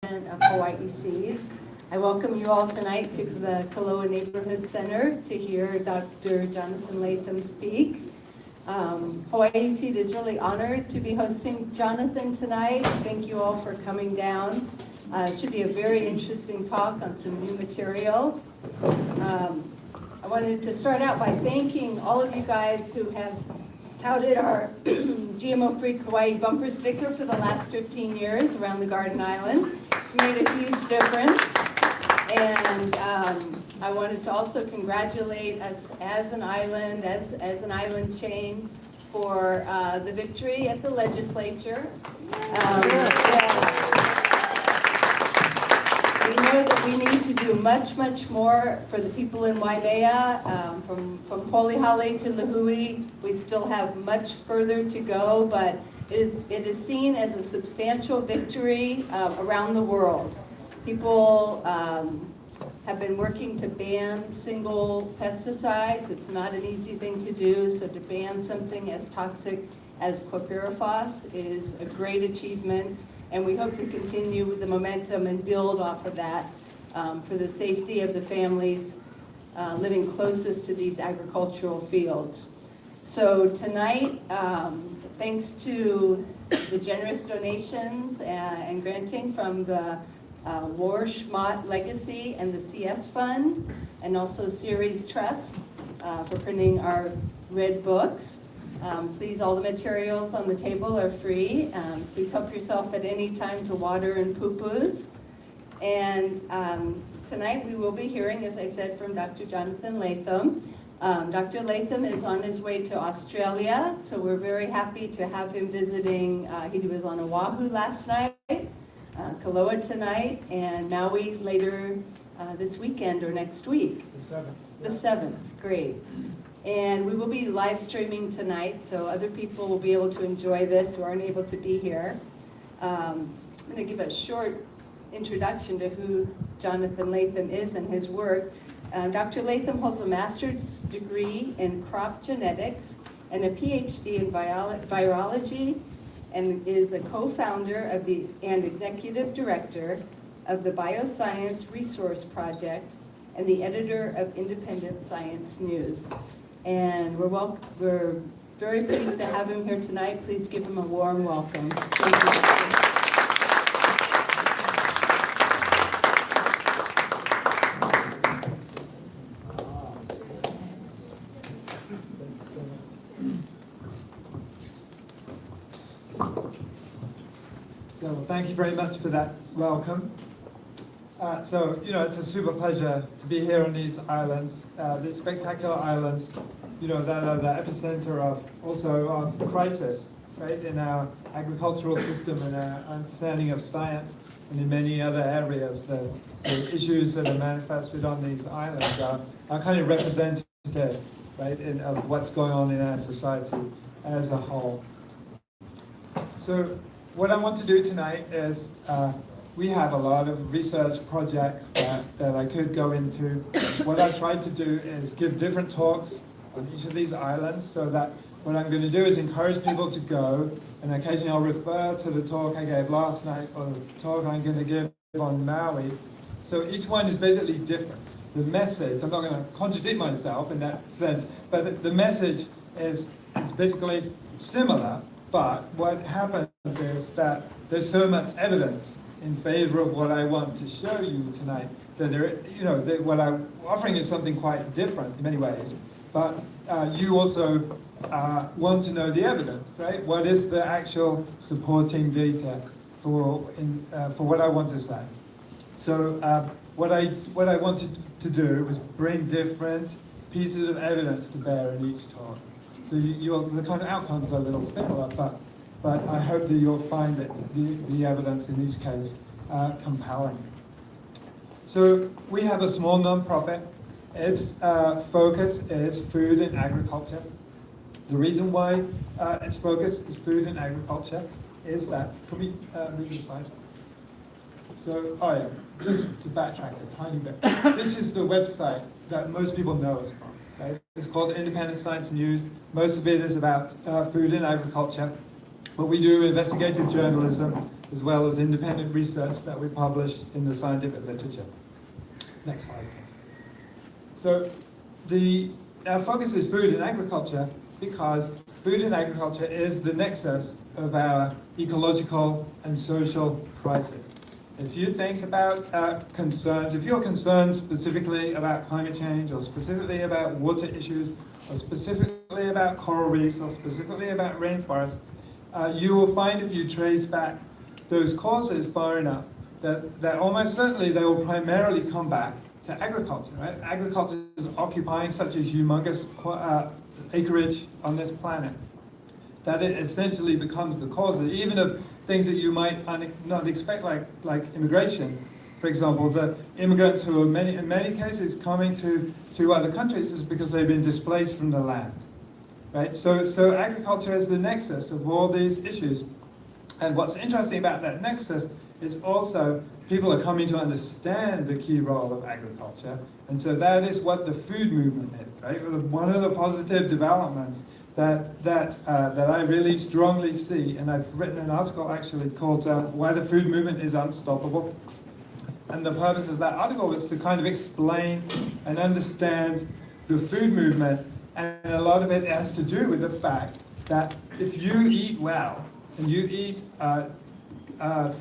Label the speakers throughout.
Speaker 1: of Hawaii Seed. I welcome you all tonight to the Koloa Neighborhood Center to hear Dr. Jonathan Latham speak. Hawaii Seed is really honored to be hosting Jonathan tonight. Thank you all for coming down. It should be a very interesting talk on some new material. I wanted to start out by thanking all of you guys who have touted our GMO-free Kauai bumper sticker for the last 15 years around the Garden Island. It's made a huge difference. And I wanted to also congratulate us as an island, as an island chain, for the victory at the legislature. We know that we need to do much, much more for the people in Waimea. From Polihale to Lihue, we still have much further to go, but it is seen as a substantial victory around the world. People have been working to ban single pesticides. It's not an easy thing to do, so to ban something as toxic as chlorpyrifos is a great achievement. And we hope to continue with the momentum and build off of that for the safety of the families living closest to these agricultural fields. So tonight, thanks to the generous donations and granting from the War Schmott Legacy and the CS Fund, and also Series Trust for printing our red books. Please, all the materials on the table are free. Please help yourself at any time to water and poo-poos. And tonight we will be hearing, as I said, from Dr. Jonathan Latham. Dr. Latham is on his way to Australia, so we're very happy to have him visiting. He was on Oahu last night, Koloa tonight, and Maui later this weekend or next week.
Speaker 2: The 7th.
Speaker 1: The 7th, great. And we will be live streaming tonight, so other people will be able to enjoy this who aren't able to be here. I'm going to give a short introduction to who Jonathan Latham is and his work. Dr. Latham holds a master's degree in crop genetics and a PhD in virology, and is a co-founder of and executive director of the Bioscience Resource Project and the editor of Independent Science News. And we're very pleased to have him here tonight. Please give him a warm welcome. Thank you.
Speaker 2: So thank you very much for that welcome. It's a super pleasure to be here on these islands, these spectacular islands, that are the epicenter of crisis, right, in our agricultural system and our understanding of science, and in many other areas. The issues that are manifested on these islands are kind of representative, right, of what's going on in our society as a whole. So what I want to do tonight is, we have a lot of research projects that I could go into. What I tried to do is give different talks on each of these islands, so that what I'm going to do is encourage people to go, and occasionally I'll refer to the talk I gave last night or the talk I'm going to give on Maui. So each one is basically different. The message, I'm not going to contradict myself in that sense, but the message is basically similar, but what happens is that there's so much evidence in favor of what I want to show you tonight that what I'm offering is something quite different in many ways. But you also want to know the evidence, right? What is the actual supporting data for what I want to say? So what I wanted to do was bring different pieces of evidence to bear in each talk. So the kind of outcomes are a little similar, but I hope that you'll find that the evidence in each case compelling. So we have a small non-profit. Its focus is food and agriculture. The reason why its focus is food and agriculture is that, can we move the slide? So, just to backtrack a tiny bit. This is the website that most people know us from, right? It's called Independent Science News. Most of it is about food and agriculture. But we do investigative journalism, as well as independent research that we publish in the scientific literature. Next slide, please. So our focus is food and agriculture because food and agriculture is the nexus of our ecological and social crisis. If you think about concerns, if you're concerned specifically about climate change or specifically about water issues or specifically about coral reefs or specifically about rainforests, you will find if you trace back those causes far enough that almost certainly they will primarily come back to agriculture, right? Agriculture is occupying such a humongous acreage on this planet that it essentially becomes the cause, even of things that you might not expect, like immigration. For example, the immigrants who are in many cases coming to other countries is because they've been displaced from the land, right? So agriculture is the nexus of all these issues. And what's interesting about that nexus is also people are coming to understand the key role of agriculture. And so that is what the food movement is, right? One of the positive developments that I really strongly see, and I've written an article actually called Why the Food Movement is Unstoppable. And the purpose of that article was to kind of explain and understand the food movement, and a lot of it has to do with the fact that if you eat well, and you eat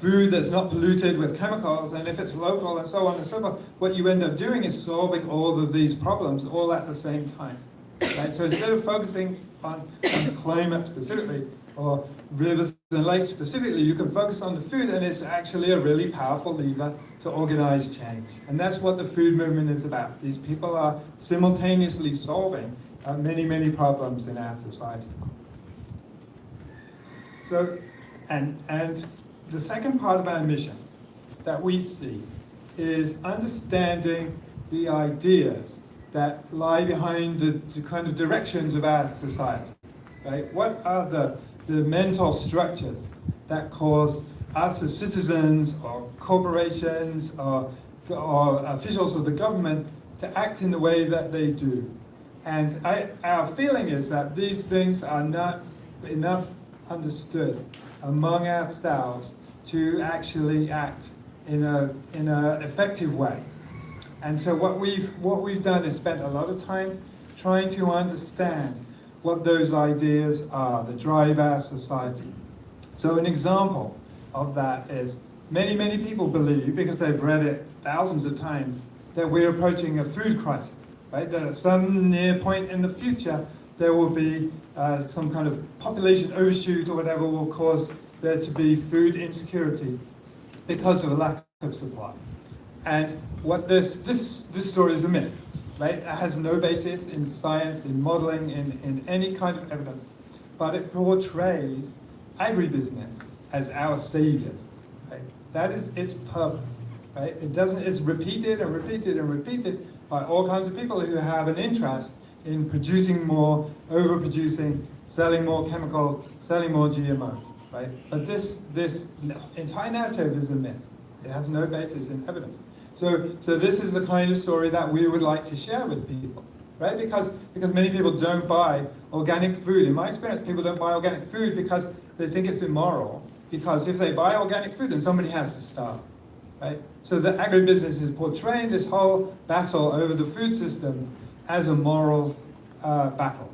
Speaker 2: food that's not polluted with chemicals, and if it's local and so on and so forth, what you end up doing is solving all of these problems all at the same time. Right? So instead of focusing on climate specifically, or rivers and lakes specifically, you can focus on the food, and it's actually a really powerful lever to organize change. And that's what the food movement is about. These people are simultaneously solving many, many problems in our society. So, and the second part of our mission that we see is understanding the ideas that lie behind the kind of directions of our society, right? What are the mental structures that cause us as citizens or corporations or officials of the government to act in the way that they do? And our feeling is that these things are not enough understood among ourselves to actually act in a effective way. And so what we've done is spent a lot of time trying to understand what those ideas are that drive our society. So an example of that is many people believe, because they've read it thousands of times, that we're approaching a food crisis, right? That at some near point in the future there will be some kind of population overshoot or whatever will cause there to be food insecurity because of a lack of supply. And what this story is a myth, right? It has no basis in science, in modeling, in any kind of evidence, but it portrays agribusiness as our saviors, right? That is its purpose, right? It's repeated and repeated and repeated by all kinds of people who have an interest in producing more, overproducing, selling more chemicals, selling more GMOs, right? But this entire narrative is a myth. It has no basis in evidence. So this is the kind of story that we would like to share with people, right? Because many people don't buy organic food. In my experience, people don't buy organic food because they think it's immoral. Because if they buy organic food, then somebody has to starve, right? So the agribusiness is portraying this whole battle over the food system as a moral battle.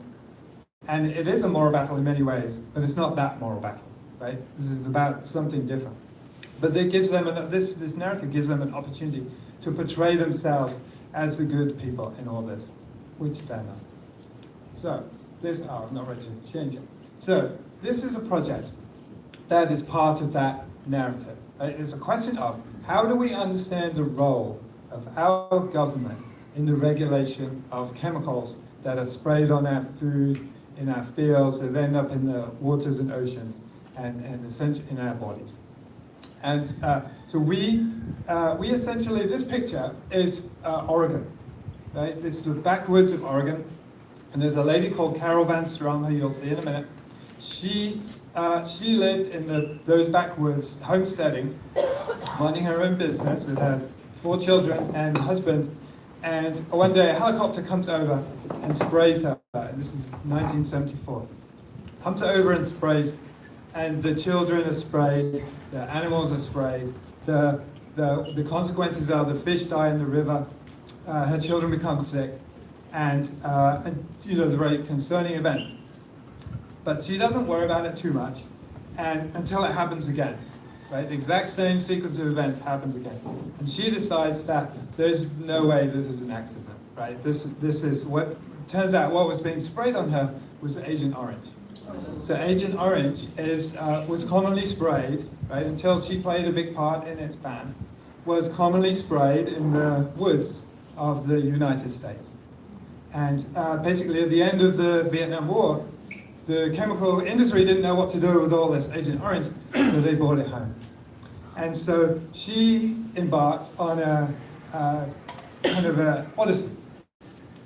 Speaker 2: And it is a moral battle in many ways, but it's not that moral battle, right? This is about something different. But it gives them this narrative gives them an opportunity to portray themselves as the good people in all this, which they're not. So I'm not ready to change it. So this is a project that is part of that narrative. It's a question of how do we understand the role of our government in the regulation of chemicals that are sprayed on our food, in our fields, that end up in the waters and oceans, and essentially in our bodies. And so we essentially, this picture is Oregon, right? This is the backwoods of Oregon, and there's a lady called Carol Van Strom, who you'll see in a minute. She lived in those backwoods, homesteading, minding her own business with her 4 children and husband. And one day a helicopter comes over and sprays her. And this is 1974. Comes over and sprays and the children are sprayed, the animals are sprayed, the consequences are the fish die in the river, her children become sick, and you know, it's a very concerning event. But she doesn't worry about it too much, and until it happens again, right? The exact same sequence of events happens again, and she decides that there's no way this is an accident, right? This is what turns out. What was being sprayed on her was Agent Orange. So Agent Orange was commonly sprayed, right? Until she played a big part in its ban, was commonly sprayed in the woods of the United States, and basically at the end of the Vietnam War, the chemical industry didn't know what to do with all this Agent Orange, so they brought it home. And so she embarked on a kind of an odyssey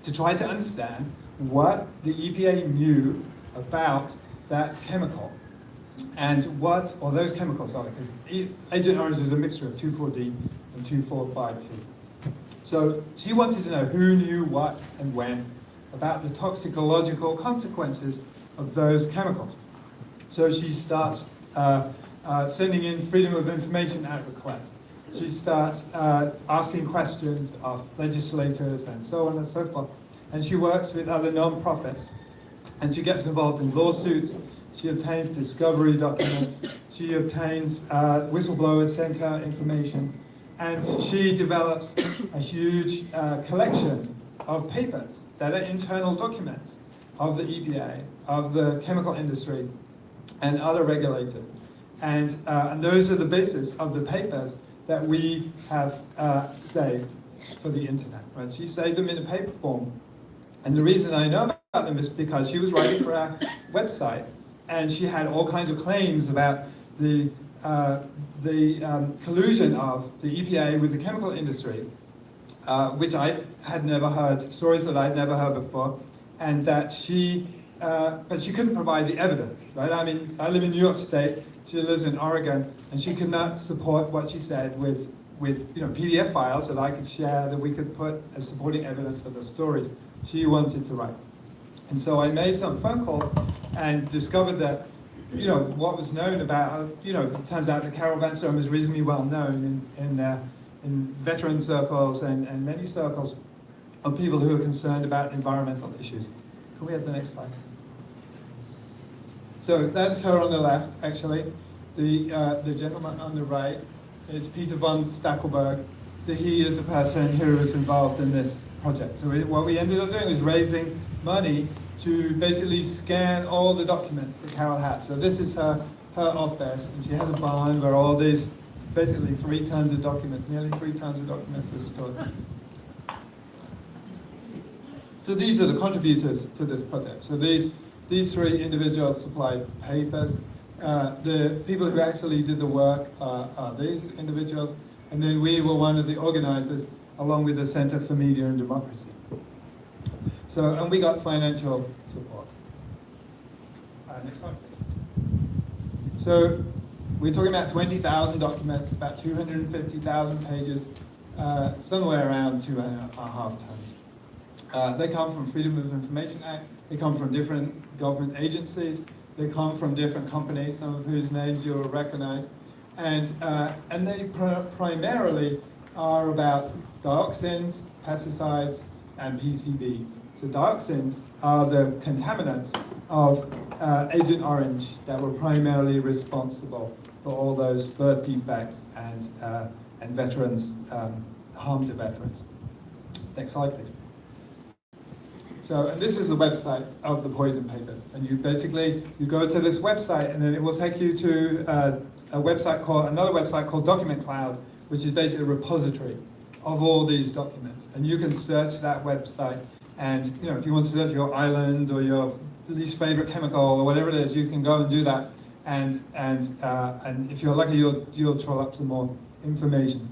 Speaker 2: to try to understand what the EPA knew about that chemical and what, or those chemicals, sorry, because Agent Orange is a mixture of 2,4-D and 2,4,5-T. So she wanted to know who knew what and when about the toxicological consequences of those chemicals. So she starts sending in Freedom of Information Act requests. She starts asking questions of legislators and so on and so forth. And she works with other non-profits. And she gets involved in lawsuits. She obtains discovery documents. She obtains whistleblower center information. And she develops a huge collection of papers that are internal documents of the EPA, of the chemical industry, and other regulators. And those are the basis of the papers that we have saved for the internet. Right? She saved them in a paper form. And the reason I know about them is because she was writing for our website, and she had all kinds of claims about the collusion of the EPA with the chemical industry, which I had never heard, stories that I'd never heard before, and that but she couldn't provide the evidence, right? I mean, I live in New York State, she lives in Oregon, and she could not support what she said with PDF files that I could share, that we could put as supporting evidence for the stories she wanted to write. And so I made some phone calls and discovered that, what was known about, it turns out that Carol Van Stone is reasonably well known in veteran circles and many circles of people who are concerned about environmental issues. Can we have the next slide? So that's her on the left, actually. The gentleman on the right is Peter von Stackelberg. So he is a person who is involved in this project. So what we ended up doing is raising money to basically scan all the documents that Carol has. So this is her office, and she has a barn where all these, basically 3 tons of documents, nearly 3 tons of documents are stored. So these are the contributors to this project. So these 3 individuals supplied papers. The people who actually did the work are these individuals, and then we were one of the organizers along with the Center for Media and Democracy. So, and we got financial support. Next slide, please. So we're talking about 20,000 documents, about 250,000 pages, somewhere around 2.5 tons. They come from Freedom of Information Act. They come from different government agencies. They come from different companies, some of whose names you'll recognize. And they primarily are about dioxins, pesticides, and PCBs. So dioxins are the contaminants of Agent Orange that were primarily responsible for all those birth defects and veterans, harm to veterans. Next slide, please. So, and this is the website of the poison papers. And you go to this website, and then it will take you to another website called Document Cloud, which is basically a repository of all these documents. And you can search that website, and if you want to search your island or your least favorite chemical or whatever it is, you can go and do that. And if you're lucky, you'll troll up some more information.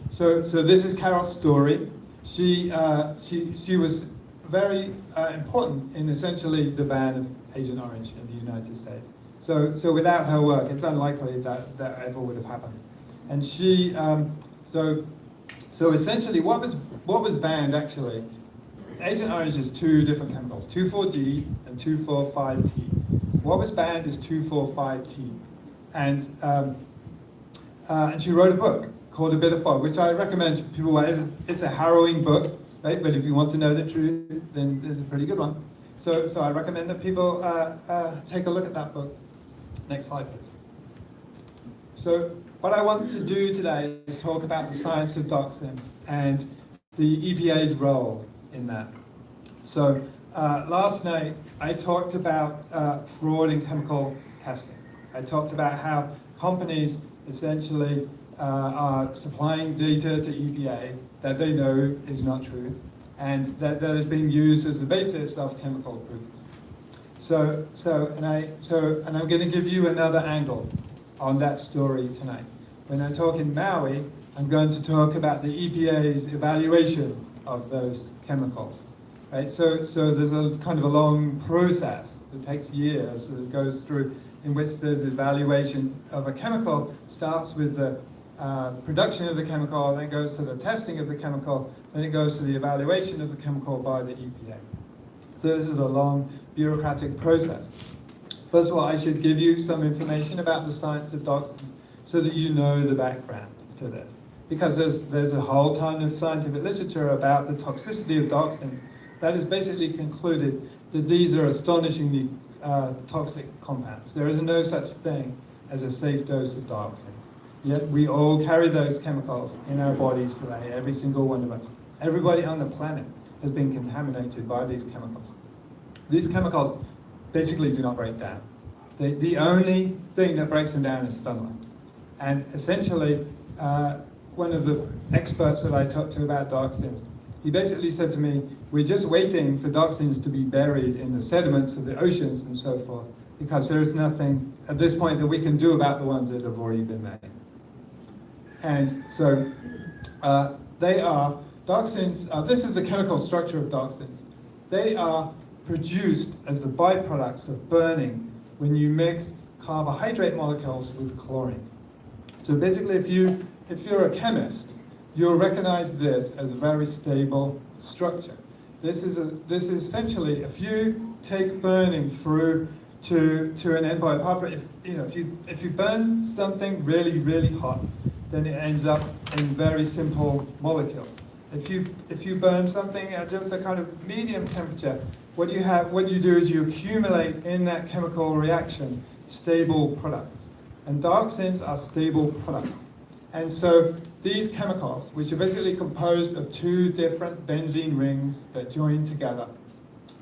Speaker 2: So this is Carol's story. She was very important in essentially the ban of Agent Orange in the United States. So without her work, it's unlikely that ever would have happened. And she, so essentially, what was banned actually Agent Orange is two different chemicals, 2,4-D and 2,4,5-T. What was banned is 2,4,5-T. And she wrote a book called A Bit of Fog, which I recommend to people. It's a harrowing book, right? But if you want to know the truth, then it's a pretty good one. So I recommend that people take a look at that book. Next slide, please. So what I want to do today is talk about the science of dioxins and the EPA's role in that. So last night I talked about fraud in chemical testing. I talked about how companies essentially are supplying data to EPA that they know is not true, and that is being used as the basis of chemical approvals. And I'm going to give you another angle on that story tonight. When I talk in Maui, I'm going to talk about the EPA's evaluation of those chemicals. Right? So there's a kind of a long process that takes years that it goes through, in which there's evaluation of a chemical. Starts with the production of the chemical, then it goes to the testing of the chemical, then it goes to the evaluation of the chemical by the EPA. So this is a long bureaucratic process. First of all, I should give you some information about the science of dioxins so that you know the background to this. Because there's a whole ton of scientific literature about the toxicity of dioxins that has basically concluded that these are astonishingly toxic compounds. There is no such thing as a safe dose of dioxins. Yet we all carry those chemicals in our bodies today, every single one of us. Everybody on the planet has been contaminated by these chemicals. These chemicals basically do not break down. The only thing that breaks them down is sunlight. And essentially, one of the experts that I talked to about dioxins, he basically said to me, we're just waiting for dioxins to be buried in the sediments of the oceans and so forth, because there is nothing at this point that we can do about the ones that have already been made. And so dioxins, this is the chemical structure of dioxins. They are produced as the byproducts of burning when you mix carbohydrate molecules with chlorine. So basically, if you're a chemist, you'll recognize this as a very stable structure. This is essentially, if you take burning through to an end point, apart from if you burn something really, really hot, then it ends up in very simple molecules. If you burn something at just a kind of medium temperature, what you do is you accumulate in that chemical reaction stable products. And dioxins are stable products. And so these chemicals, which are basically composed of two different benzene rings that join together,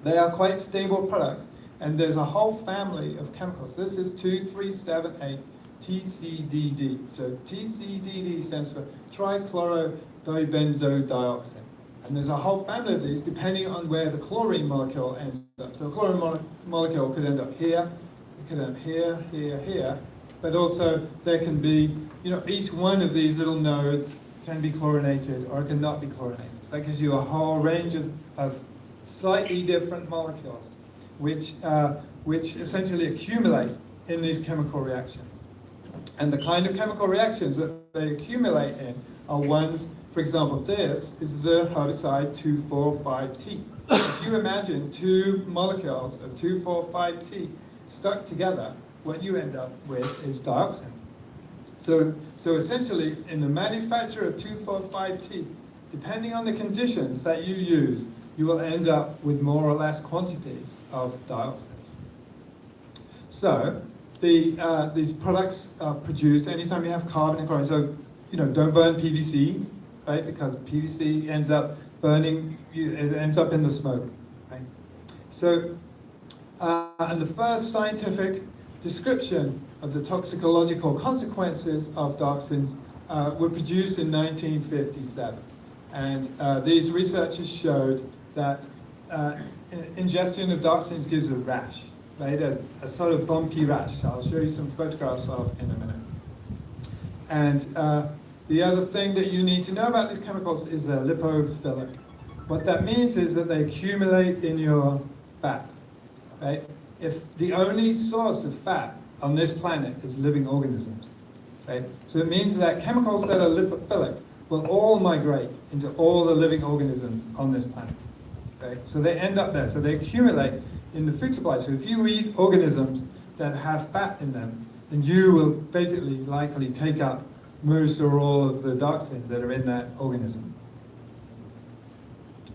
Speaker 2: they are quite stable products. And there's a whole family of chemicals. This is 2378 TCDD. So TCDD stands for trichloro-dibenzodioxin. And there's a whole family of these depending on where the chlorine molecule ends up. So a chlorine molecule could end up here, it could end up here, here, here. But also there can be, each one of these little nodes can be chlorinated or it can not be chlorinated. So that gives you a whole range of slightly different molecules which essentially accumulate in these chemical reactions. And the kind of chemical reactions that they accumulate in are ones, for example, this is the herbicide 2,4,5-T. If you imagine two molecules of 2,4,5-T stuck together, what you end up with is dioxin. So essentially, in the manufacture of 2,4,5-T, depending on the conditions that you use, you will end up with more or less quantities of dioxins. So these products are produced anytime you have carbon and chlorine. So don't burn PVC, right? Because PVC ends up burning. It ends up in the smoke, right? So and the first scientific description of the toxicological consequences of dioxins were produced in 1957. And these researchers showed that ingestion of dioxins gives a rash, right? A sort of bumpy rash. I'll show you some photographs of in a minute. And the other thing that you need to know about these chemicals is they're lipophilic. What that means is that they accumulate in your fat, right? If the only source of fat on this planet is living organisms, right? So it means that chemicals that are lipophilic will all migrate into all the living organisms on this planet. right? So they end up there. So they accumulate in the food supply. So if you eat organisms that have fat in them, then you will basically likely take up most or all of the dioxins that are in that organism.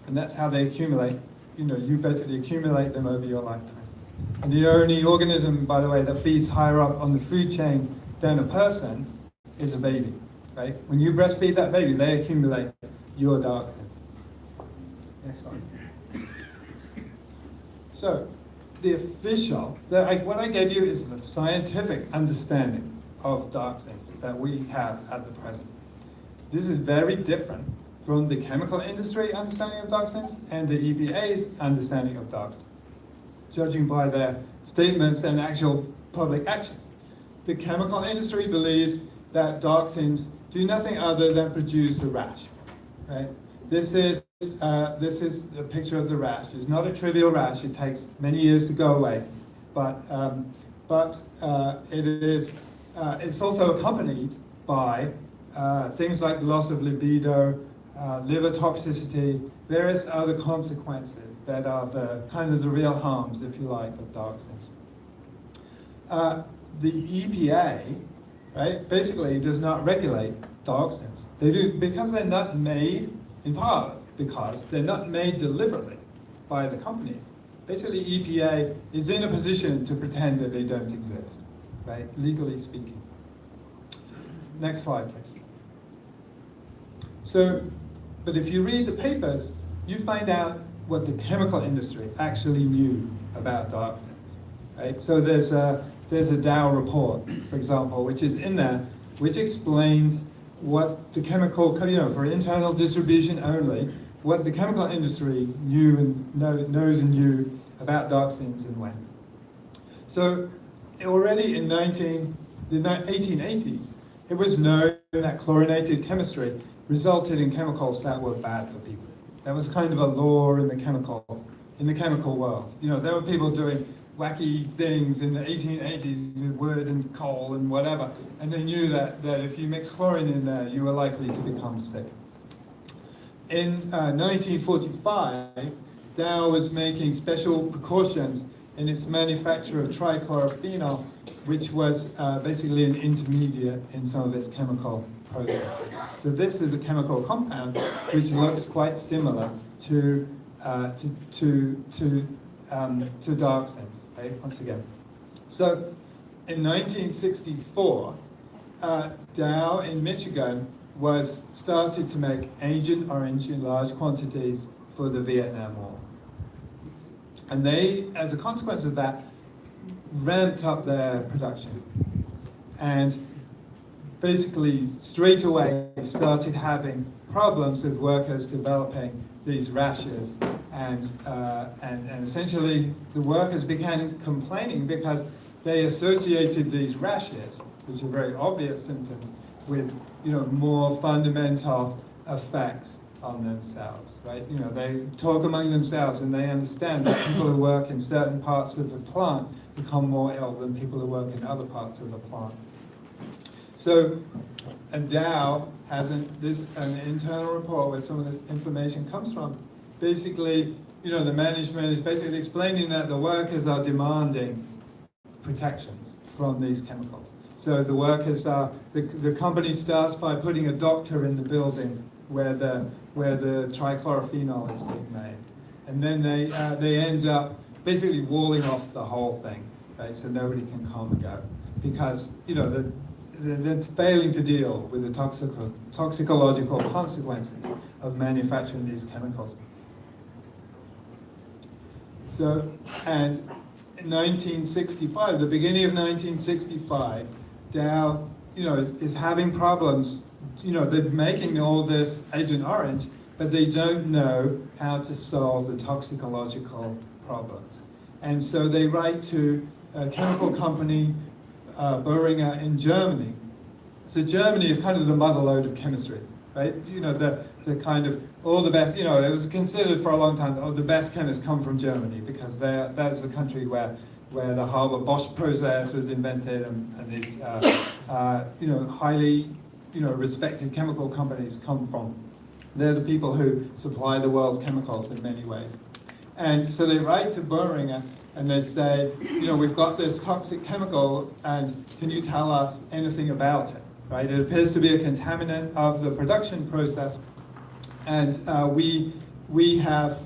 Speaker 2: And that's how they accumulate. You basically accumulate them over your lifetime. And the only organism, by the way, that feeds higher up on the food chain than a person is a baby, right? When you breastfeed that baby, they accumulate your dioxins. Next slide. So, the official, what I gave you is the scientific understanding of dioxins that we have at the present. This is very different from the chemical industry understanding of dioxins and the EPA's understanding of dioxins, judging by their statements and actual public action. The chemical industry believes that dioxins do nothing other than produce a rash, right? This is a picture of the rash. It's not a trivial rash. It takes many years to go away, but it's also accompanied by things like loss of libido, liver toxicity, various other consequences that are the real harms, if you like, of dioxins. The EPA, right, basically does not regulate dioxins. They do because they're not made, in part because they're not made deliberately by the companies. Basically, EPA is in a position to pretend that they don't exist, right, legally speaking. Next slide, please. So, but if you read the papers, you find out what the chemical industry actually knew about dioxins, right? So there's a Dow report, for example, which is in there, which explains what the chemical, for internal distribution only, what the chemical industry knew and knows and knew about dioxins and when. So already in the 1880s, it was known that chlorinated chemistry resulted in chemicals that were bad for people. That was kind of a law in the chemical world. There were people doing wacky things in the 1880s with wood and coal and whatever, and they knew that if you mix chlorine in there, you were likely to become sick. In 1945, Dow was making special precautions in its manufacture of trichlorophenol, which was basically an intermediate in some of its chemical processes. So this is a chemical compound which looks quite similar to dioxins, right? Once again. So in 1964, Dow in Michigan started to make Agent Orange in large quantities for the Vietnam War. And they, as a consequence of that, ramped up their production. And basically, straight away, started having problems with workers developing these rashes. And essentially, the workers began complaining because they associated these rashes, which are very obvious symptoms, with more fundamental effects on themselves, right? They talk among themselves and they understand that people who work in certain parts of the plant become more ill than people who work in other parts of the plant. So, and Dow has an internal report where some of this information comes from. Basically, the management is basically explaining that the workers are demanding protections from these chemicals. So the workers the company starts by putting a doctor in the building where the trichlorophenol is being made. And then they end up basically walling off the whole thing, right? So nobody can come and go. Because, they're failing to deal with the toxicological consequences of manufacturing these chemicals. So, and in 1965, the beginning of 1965, Dow, is having problems. They're making all this Agent Orange, but they don't know how to solve the toxicological problems. And so they write to a chemical company, Boehringer in Germany. So Germany is kind of the mother lode of chemistry, right? The kind of all the best. It was considered for a long time that the best chemists come from Germany because that's the country where the Haber-Bosch process was invented, and these highly respected chemical companies come from. They're the people who supply the world's chemicals in many ways. And so they write to Boehringer and they say, you know, we've got this toxic chemical, and can you tell us anything about it, right? It appears to be a contaminant of the production process, and we have,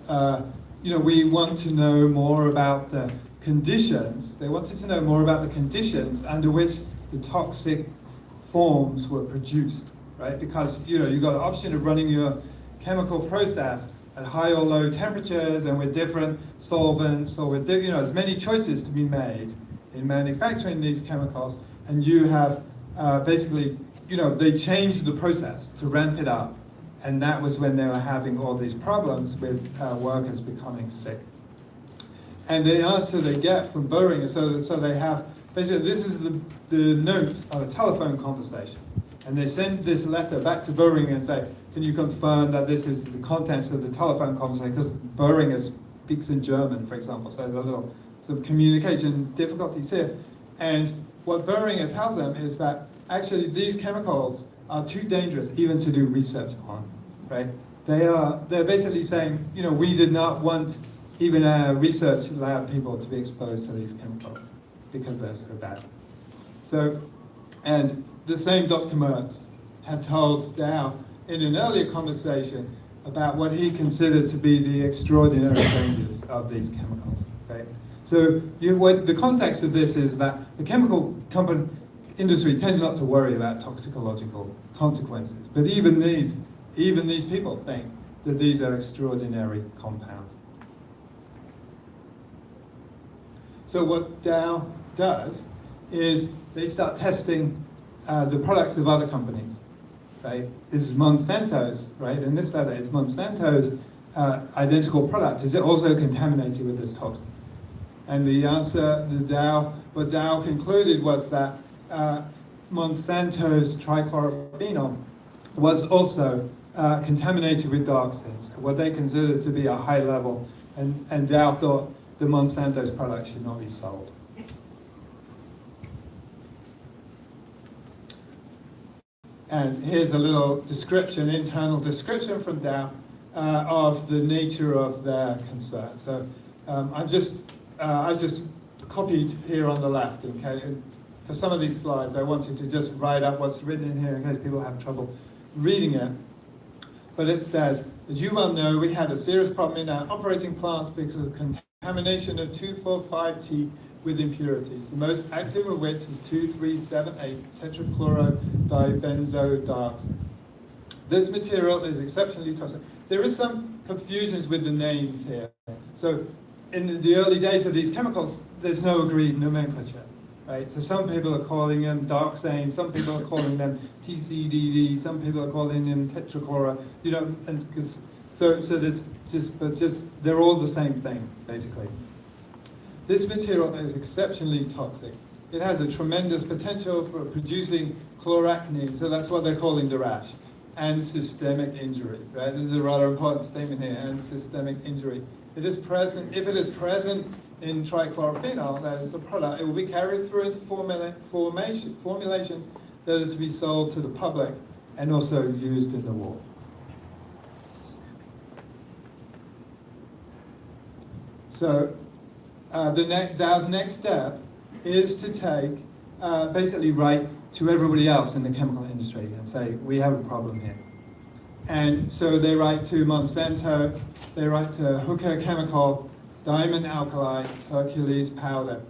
Speaker 2: you know, we want to know more about the conditions. They wanted to know more about the conditions under which the toxic forms were produced, right? Because, you know, you've got an option of running your chemical process at high or low temperatures and with different solvents, or with, you know, there's many choices to be made in manufacturing these chemicals, and you have basically, you know, they changed the process to ramp it up, and that was when they were having all these problems with workers becoming sick. And the answer they get from Boehringer, so they have, basically this is the notes of a telephone conversation. And they send this letter back to Boehringer and say, can you confirm that this is the contents of the telephone conversation? Because Boehringer speaks in German, for example, so there's a little some communication difficulties here. And what Boehringer tells them is that actually these chemicals are too dangerous even to do research on, right? They're basically saying, you know, we did not want even our research lab people to be exposed to these chemicals because they're so bad. So, and the same Dr. Mertz had told Dow in an earlier conversation about what he considered to be the extraordinary dangers of these chemicals. Okay? So what the context of this is that the chemical company industry tends not to worry about toxicological consequences, but even these people think that these are extraordinary compounds. So what Dow does is they start testing the products of other companies, right? This is Monsanto's, right? In this letter, it's Monsanto's identical product. Is it also contaminated with this toxin? And the answer, what Dow concluded was that Monsanto's trichlorophenol was also contaminated with dioxins, what they considered to be a high level, and Dow thought the Monsanto's product should not be sold. And here's a little description, internal description from Dow of the nature of their concern. So I've just copied here on the left. Okay, for some of these slides, I wanted to just write up what's written in here in case people have trouble reading it. But it says, as you well know, we had a serious problem in our operating plants because of contamination of 2,4,5-T with impurities, the most active of which is 2,3,7,8 tetrachlorodibenzodioxin. This material is exceptionally toxic. There is some confusions with the names here. So in the early days of these chemicals, there's no agreed nomenclature, right? So some people are calling them dioxane, some people are calling them TCDD, some people are calling them tetrachloro, you know, and because so there's just they're all the same thing basically. This material is exceptionally toxic. It has a tremendous potential for producing chloracne, so that's what they're calling the rash, and systemic injury, right? This is a rather important statement here, and systemic injury. It is present, if it is present in trichlorophenol, that is the product, it will be carried through into formulations that are to be sold to the public and also used in the war. So Dow's next step is to take, basically write to everybody else in the chemical industry and say, we have a problem here. And so they write to Monsanto, they write to Hooker Chemical, Diamond Alkali, Hercules Powder.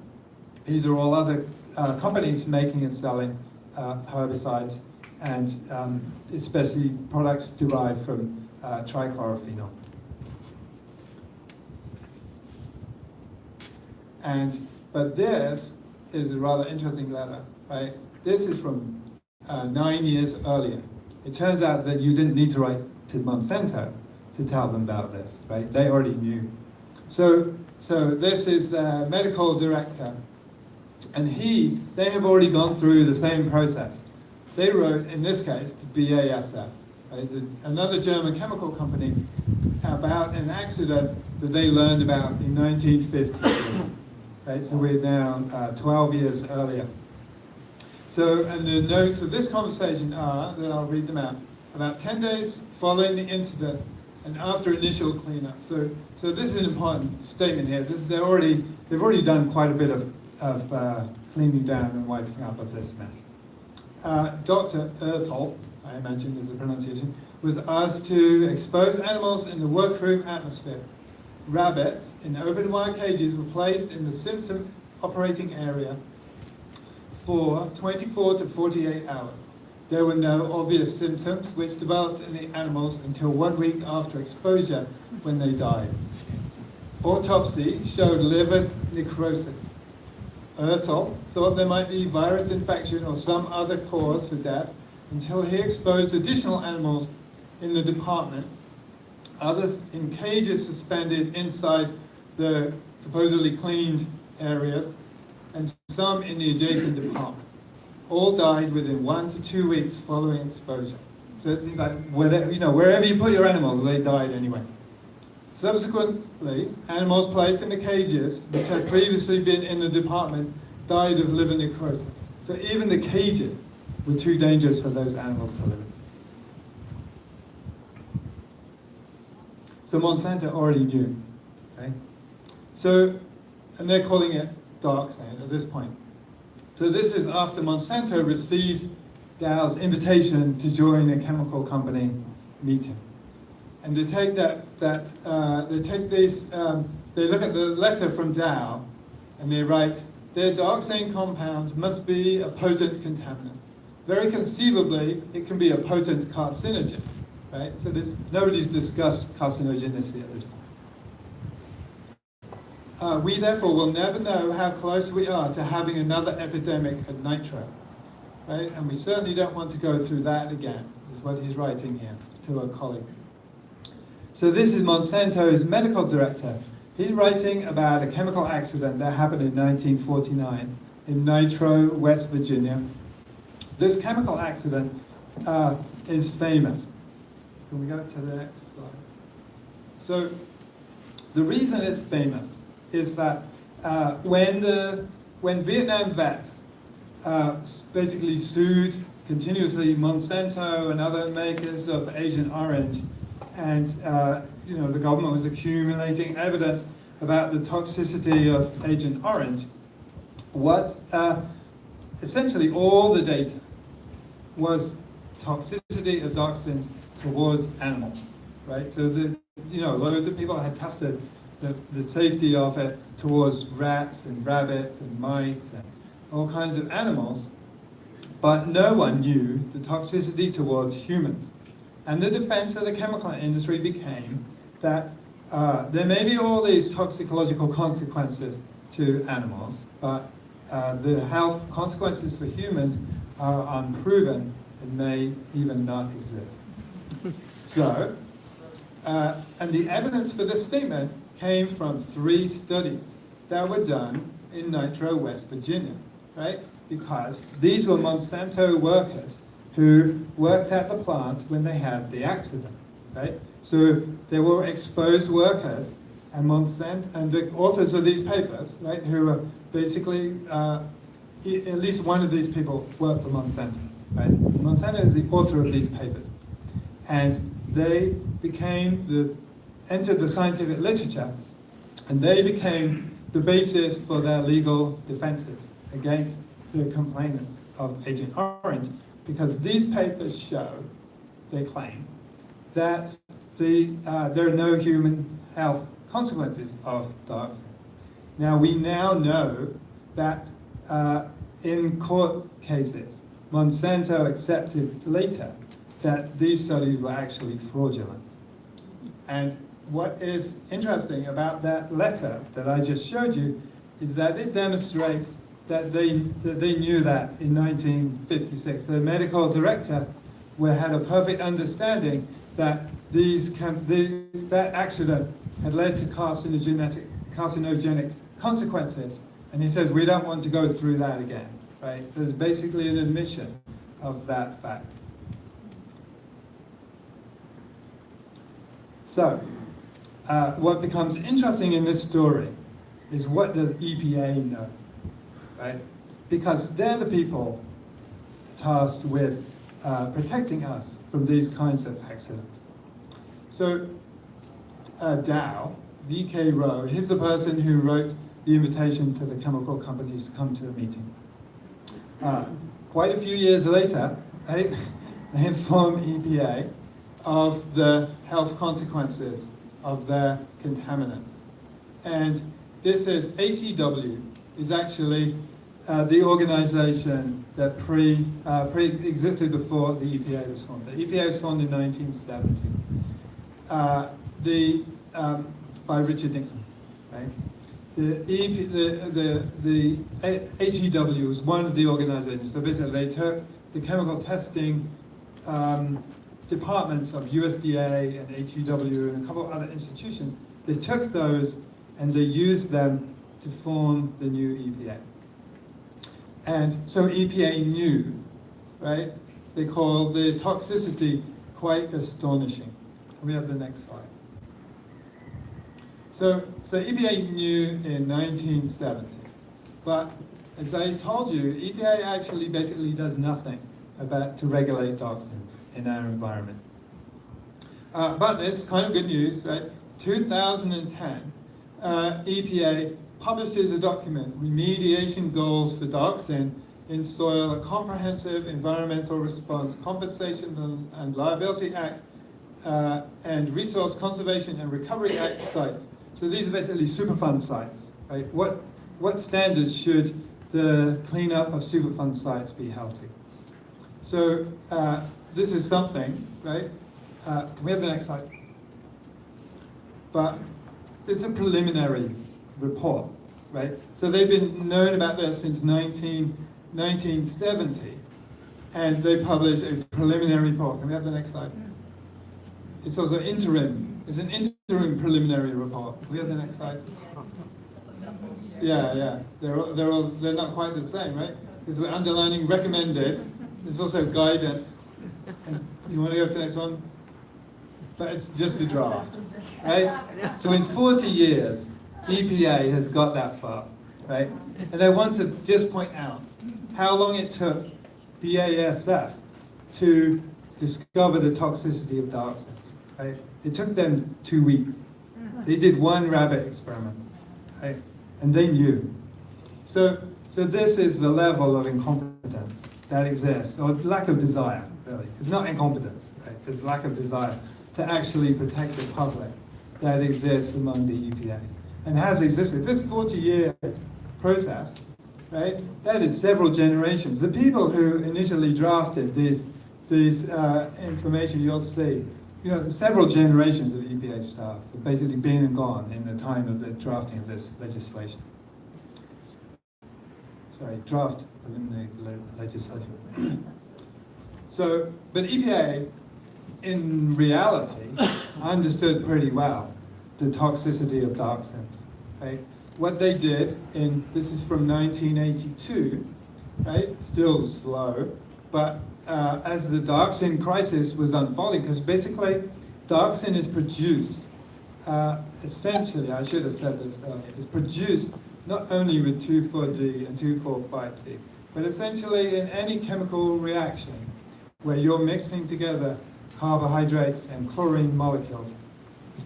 Speaker 2: These are all other companies making and selling herbicides and especially products derived from trichlorophenol. But this is a rather interesting letter, right? This is from 9 years earlier. It turns out that you didn't need to write to Monsanto to tell them about this, right? They already knew. So this is the medical director, and they have already gone through the same process. They wrote, in this case, to BASF, right? Another German chemical company, about an accident that they learned about in 1950. Right, so we're now 12 years earlier. So, and the notes of this conversation are, that I'll read them out, about 10 days following the incident, and after initial cleanup. So this is an important statement here. They've already done quite a bit of cleaning down and wiping up of this mess. Dr. Ertl, I imagine is the pronunciation, was asked to expose animals in the workroom atmosphere. Rabbits in open wire cages were placed in the symptom operating area for 24 to 48 hours. There were no obvious symptoms which developed in the animals until 1 week after exposure, when they died. Autopsy showed liver necrosis. Ertl thought there might be virus infection or some other cause for death until he exposed additional animals in the department, others in cages suspended inside the supposedly cleaned areas, and some in the adjacent department. All died within 1 to 2 weeks following exposure. So it seems like wherever you put your animals, they died anyway. Subsequently, animals placed in the cages, which had previously been in the department, died of liver necrosis. So even the cages were too dangerous for those animals to live in. So Monsanto already knew, okay? So, and they're calling it dark sand at this point. So this is after Monsanto receives Dow's invitation to join a chemical company meeting. And they take they look at the letter from Dow, and they write, their dioxane compound must be a potent contaminant. Very conceivably, it can be a potent carcinogen, right? So nobody's discussed carcinogenicity at this point. We therefore will never know how close we are to having another epidemic of nitro, right? And we certainly don't want to go through that again, is what he's writing here to a colleague. So this is Monsanto's medical director. He's writing about a chemical accident that happened in 1949 in Nitro, West Virginia. This chemical accident is famous. Can we go to the next slide? So the reason it's famous is that when Vietnam vets basically sued continuously Monsanto and other makers of Agent Orange, and the government was accumulating evidence about the toxicity of Agent Orange, essentially all the data was toxicity of dioxins towards animals, right? So loads of people had tested the safety of it towards rats and rabbits and mice and all kinds of animals, but no one knew the toxicity towards humans. And the defense of the chemical industry became that there may be all these toxicological consequences to animals, but the health consequences for humans are unproven and may even not exist. So, and the evidence for this statement came from 3 studies that were done in Nitro, West Virginia, right? Because these were Monsanto workers who worked at the plant when they had the accident, right? So they were exposed workers, and Monsanto, and the authors of these papers, right, who were basically, at least one of these people worked for Monsanto, right? Monsanto is the author of these papers. And they entered the scientific literature, and they became the basis for their legal defenses against the complainants of Agent Orange, because these papers show, they claim, that there are no human health consequences of dioxin. Now, we now know that in court cases, Monsanto accepted later that these studies were actually fraudulent. And what is interesting about that letter that I just showed you is that it demonstrates that they knew that in 1956. The medical director had a perfect understanding that that accident had led to carcinogenic consequences, and he says we don't want to go through that again. Right? There's basically an admission of that fact. So, what becomes interesting in this story is, what does EPA know, right? Because they're the people tasked with protecting us from these kinds of accidents. So Dow, V.K. Rowe, he's the person who wrote the invitation to the chemical companies to come to a meeting. Quite a few years later, right, they inform EPA of the health consequences of their contaminants. And this is, HEW is actually the organization that pre-existed before the EPA was formed. The EPA was formed in 1970 by Richard Nixon, right? The HEW was one of the organizations. So basically they took the chemical testing departments of USDA and HEW and a couple of other institutions. They took those and they used them to form the new EPA. And so EPA knew, right? They call the toxicity quite astonishing. Can we have the next slide? So EPA knew in 1970, but as I told you, EPA actually basically does nothing to regulate toxins in our environment. But there's kind of good news, right? 2010, EPA publishes a document, Remediation Goals for Dioxin in Soil, a Comprehensive Environmental Response, Compensation and Liability Act, and Resource Conservation and Recovery Act sites. So these are basically Superfund sites, right? What standards should the cleanup of Superfund sites be held to? So this is something, right? Can we have the next slide? But it's a preliminary report, right? So they've been known about this since 1970, and they published a preliminary report. Can we have the next slide? It's also interim. It's an interim preliminary report. Can we have the next slide? Yeah. They're not quite the same, right? Because we're underlining recommended. There's also guidance. And you want to go to the next one? But it's just a draft, right? So in 40 years, EPA has got that far, right? And I want to just point out how long it took BASF to discover the toxicity of dioxins, right? It took them 2 weeks. They did one rabbit experiment, right? And they knew. So this is the level of incompetence that exists, or lack of desire, really. It's not incompetence, right? It's lack of desire to actually protect the public that exists among the EPA and has existed. This 40-year process, right? That is several generations. The people who initially drafted these information, you'll see, several generations of EPA staff have basically been and gone in the time of the drafting of this legislation. Sorry, draft preliminary legislation. But EPA, in reality, understood pretty well the toxicity of dioxins. Right? What they did this is from 1982, right? Still slow, but as the dioxin crisis was unfolding, because basically dioxin is produced, essentially, I should have said this earlier, is produced not only with 2,4-D and 2,4,5-D, but essentially in any chemical reaction where you're mixing together carbohydrates and chlorine molecules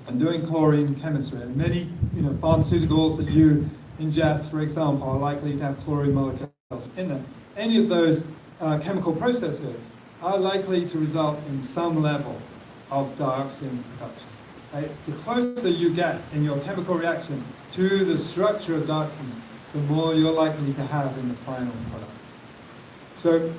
Speaker 2: and doing chlorine chemistry. And many pharmaceuticals that you ingest, for example, are likely to have chlorine molecules in them. Any of those chemical processes are likely to result in some level of dioxin production. Right? The closer you get in your chemical reaction to the structure of dioxins, the more you're likely to have in the final product. So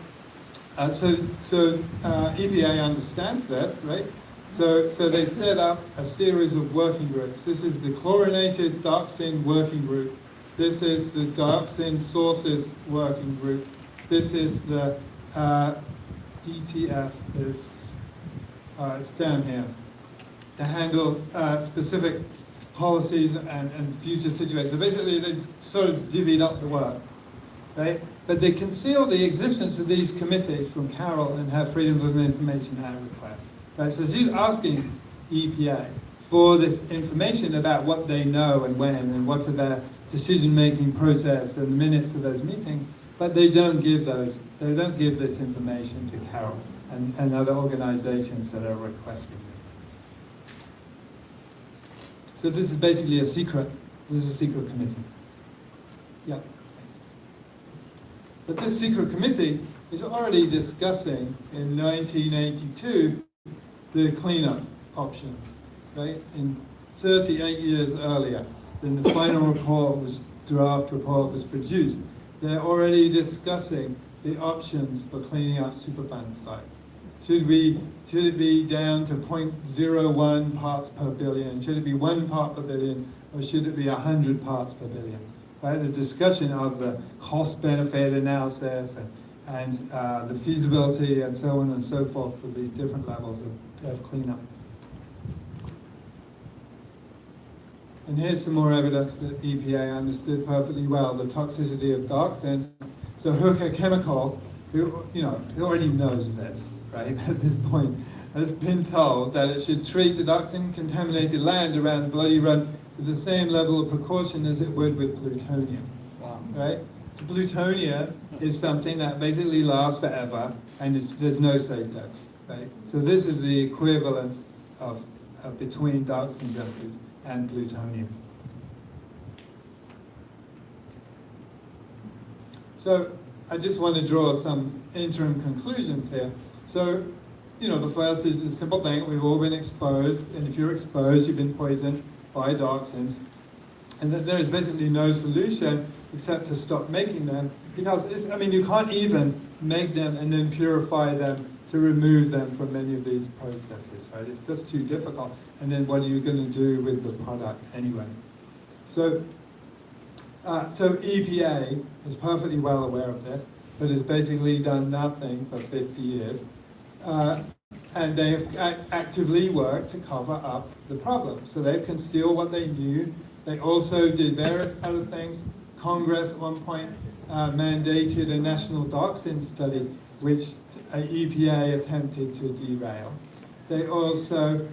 Speaker 2: EPA understands this, right? So they set up a series of working groups. This is the chlorinated dioxin working group. This is the dioxin sources working group. This is the DTF it's down here to handle specific policies and future situations. So basically they sort of divvied up the work, right? But they conceal the existence of these committees from Carol and have Freedom of Information Act request. Right? So she's asking EPA for this information about what they know and when and what's their decision-making process and the minutes of those meetings, but they don't give this information to Carol and other organizations that are requesting it. So this is basically a secret. This is a secret committee. Yeah. But this secret committee is already discussing in 1982 the cleanup options, right? In 38 years earlier, then the final draft report was produced. They're already discussing the options for cleaning up superfan sites. Should it be down to 0.01 parts per billion? Should it be 1 part per billion, or should it be 100 parts per billion? Right? The discussion of the cost-benefit analysis and the feasibility and so on and so forth for these different levels of cleanup. And here's some more evidence that EPA understood perfectly well the toxicity of dioxins. So Agrichemicals, who already knows this, right? At this point, has been told that it should treat the dioxin-contaminated land around the Bloody Run with the same level of precaution as it would with plutonium. Wow. Right? So plutonium is something that basically lasts forever, and there's no safe dose. Right? So this is the equivalence of between dioxins and plutonium. So I just want to draw some interim conclusions here. So, the first is the simple thing: we've all been exposed, and if you're exposed, you've been poisoned by dioxins, and that there is basically no solution except to stop making them, because you can't even make them and then purify them to remove them from many of these processes, right? It's just too difficult. And then what are you going to do with the product anyway? So EPA is perfectly well aware of this, but has basically done nothing for 50 years. And they have actively worked to cover up the problem. So they've concealed what they knew. They also did various other things. Congress at one point mandated a national dioxin study, which EPA attempted to derail. They also,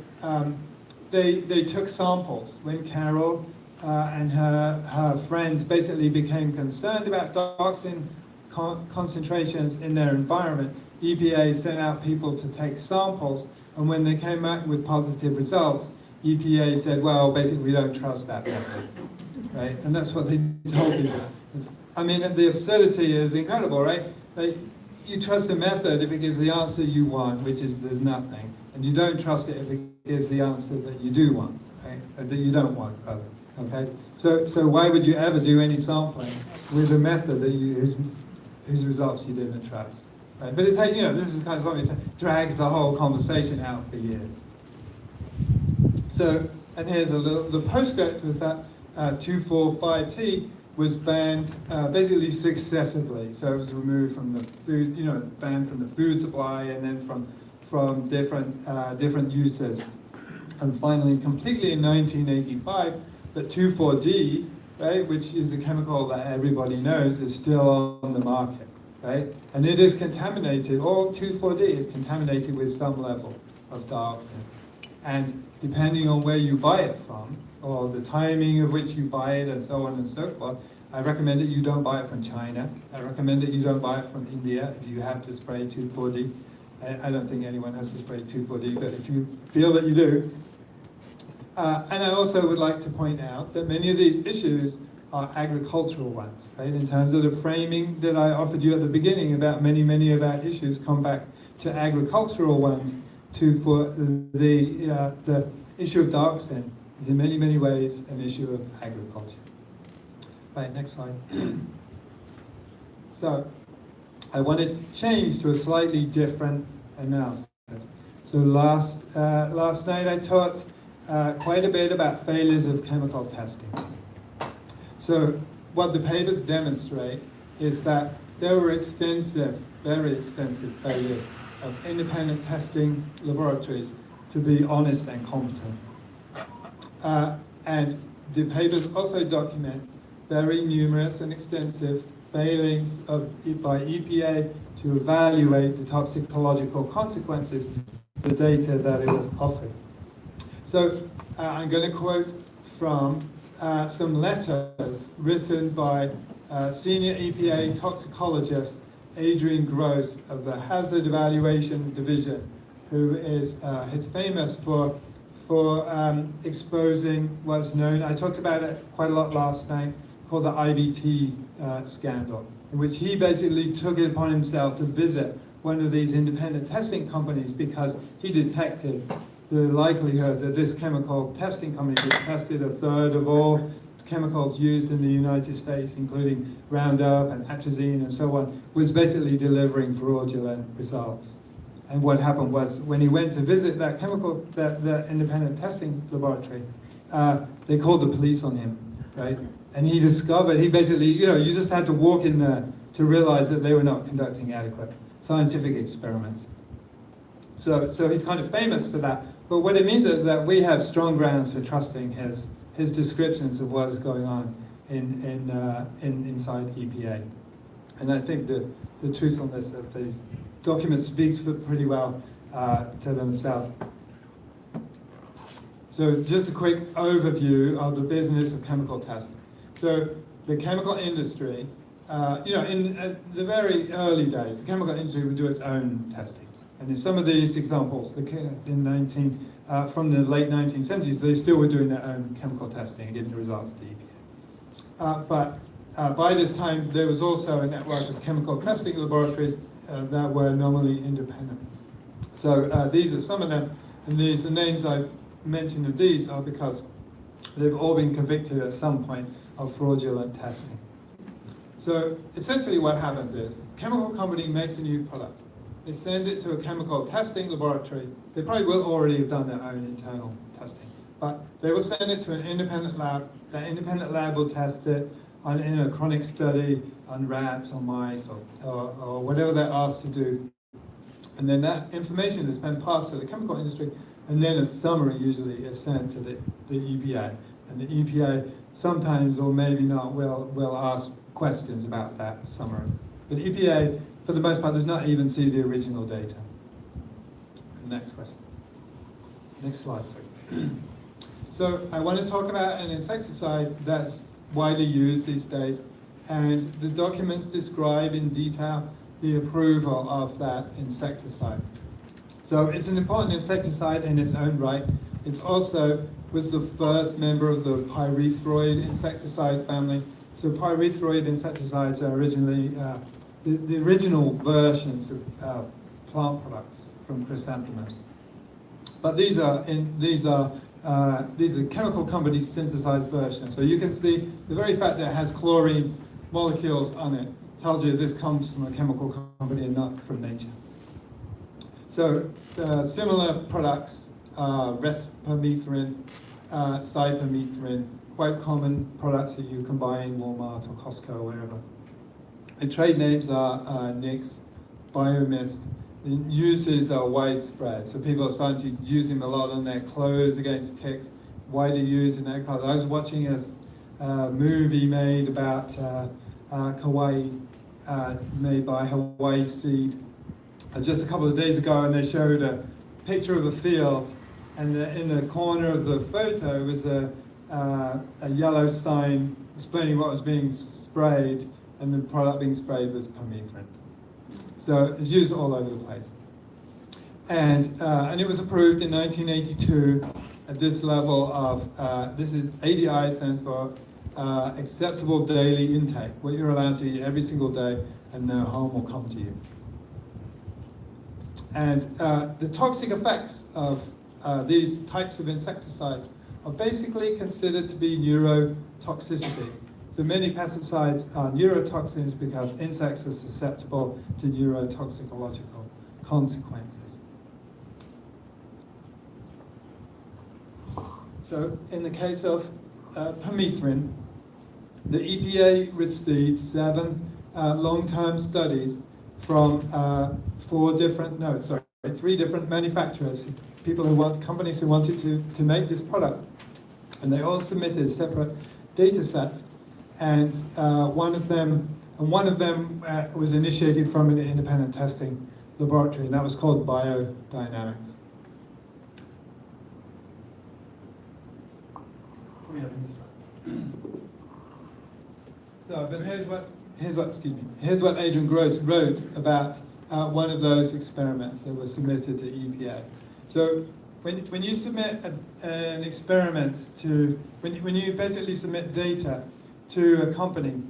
Speaker 2: they took samples. When Carol and her friends basically became concerned about dioxin concentrations in their environment, EPA sent out people to take samples, and when they came back with positive results, EPA said, well, basically we don't trust that method, right? And that's what they told people. The absurdity is incredible, right? You trust a method if it gives the answer you want, which is there's nothing, and you don't trust it if it gives the answer that you do want, right? That you don't want, rather. Okay. So why would you ever do any sampling with a method that whose results you didn't trust? Right? But it's this is kind of something that drags the whole conversation out for years. So, and here's the postscript was that 2,4,5-T was banned basically successively. So it was removed from the food, banned from the food supply, and then from different uses, and finally completely in 1985. But 2,4-D, right, which is a chemical that everybody knows, is still on the market, right? And it is contaminated. All 2,4-D is contaminated with some level of dioxins. And depending on where you buy it from, or the timing of which you buy it, and so on and so forth, I recommend that you don't buy it from China. I recommend that you don't buy it from India if you have to spray 2,4-D. I don't think anyone has to spray 2,4-D, but if you feel that you do. And I also would like to point out that many of these issues are agricultural ones, right? In terms of the framing that I offered you at the beginning about many of our issues come back to agricultural ones. For the issue of dioxin is in many ways an issue of agriculture. Right, next slide. So I want to change to a slightly different analysis. So last night I taught quite a bit about failures of chemical testing. So what the papers demonstrate is that there were very extensive failures of independent testing laboratories to be honest and competent. And the papers also document very numerous and extensive failings by EPA to evaluate the toxicological consequences of the data that it was offered. So I'm going to quote from some letters written by senior EPA toxicologist Adrian Gross of the Hazard Evaluation Division, who is famous for for exposing what's known, I talked about it quite a lot last night, called the IBT scandal, in which he basically took it upon himself to visit one of these independent testing companies because he detected the likelihood that this chemical testing company that tested a third of all chemicals used in the United States, including Roundup and atrazine and so on, was basically delivering fraudulent results. And what happened was, when he went to visit that that independent testing laboratory, they called the police on him, right? And he discovered, he basically, you just had to walk in there to realize that they were not conducting adequate scientific experiments. So he's kind of famous for that. But what it means is that we have strong grounds for trusting his descriptions of what is going on inside EPA. And I think the truthfulness of these documents speaks pretty well to themselves. So just a quick overview of the business of chemical testing. So the chemical industry, in the very early days, the chemical industry would do its own testing. And in some of these examples, from the late 1970s, they still were doing their own chemical testing and giving the results to EPA. But by this time, there was also a network of chemical testing laboratories that were nominally independent. So these are some of them, and the names I've mentioned of these are because they've all been convicted at some point of fraudulent testing. So essentially what happens is, a chemical company makes a new product. They send it to a chemical testing laboratory. They probably will already have done their own internal testing, but they will send it to an independent lab. That independent lab will test it in a chronic study on rats or mice or whatever they're asked to do. And then that information is then passed to the chemical industry, and then a summary usually is sent to the EPA. And the EPA sometimes, or maybe not, will ask questions about that summary. But EPA, for the most part, does not even see the original data. Next question. Next slide, sorry. So I want to talk about an insecticide that's widely used these days, and the documents describe in detail the approval of that insecticide. So it's an important insecticide in its own right. It's also was the first member of the pyrethroid insecticide family. So pyrethroid insecticides are originally the original versions of plant products from chrysanthemums. But these are chemical company synthesized versions. So you can see the very fact that it has chlorine molecules on it tells you this comes from a chemical company and not from nature. So similar products, respermethrin, cypermethrin, quite common products that you can buy in Walmart or Costco or wherever. The trade names are Nix, Biomist. The uses are widespread, so people are starting to use them a lot on their clothes against ticks, widely used in agriculture. I was watching a movie made about Kauai, made by Hawaii Seed, just a couple of days ago, and they showed a picture of a field, and in the corner of the photo was a yellow sign explaining what was being sprayed, and the product being sprayed was permethrin. So it's used all over the place. And it was approved in 1982 at this level of, this is ADI, stands for acceptable daily intake, what you're allowed to eat every single day and no harm will come to you. And the toxic effects of these types of insecticides are basically considered to be neurotoxicity. So many pesticides are neurotoxins because insects are susceptible to neurotoxicological consequences. So in the case of permethrin, the EPA received 7 long-term studies from 3 different manufacturers, companies who wanted to make this product. And they all submitted separate data sets. And one of them was initiated from an independent testing laboratory, and that was called Biotechnology. So, but here's what Adrian Gross wrote about one of those experiments that were submitted to EPA. So when you submit an experiment to, when you basically submit data to a company,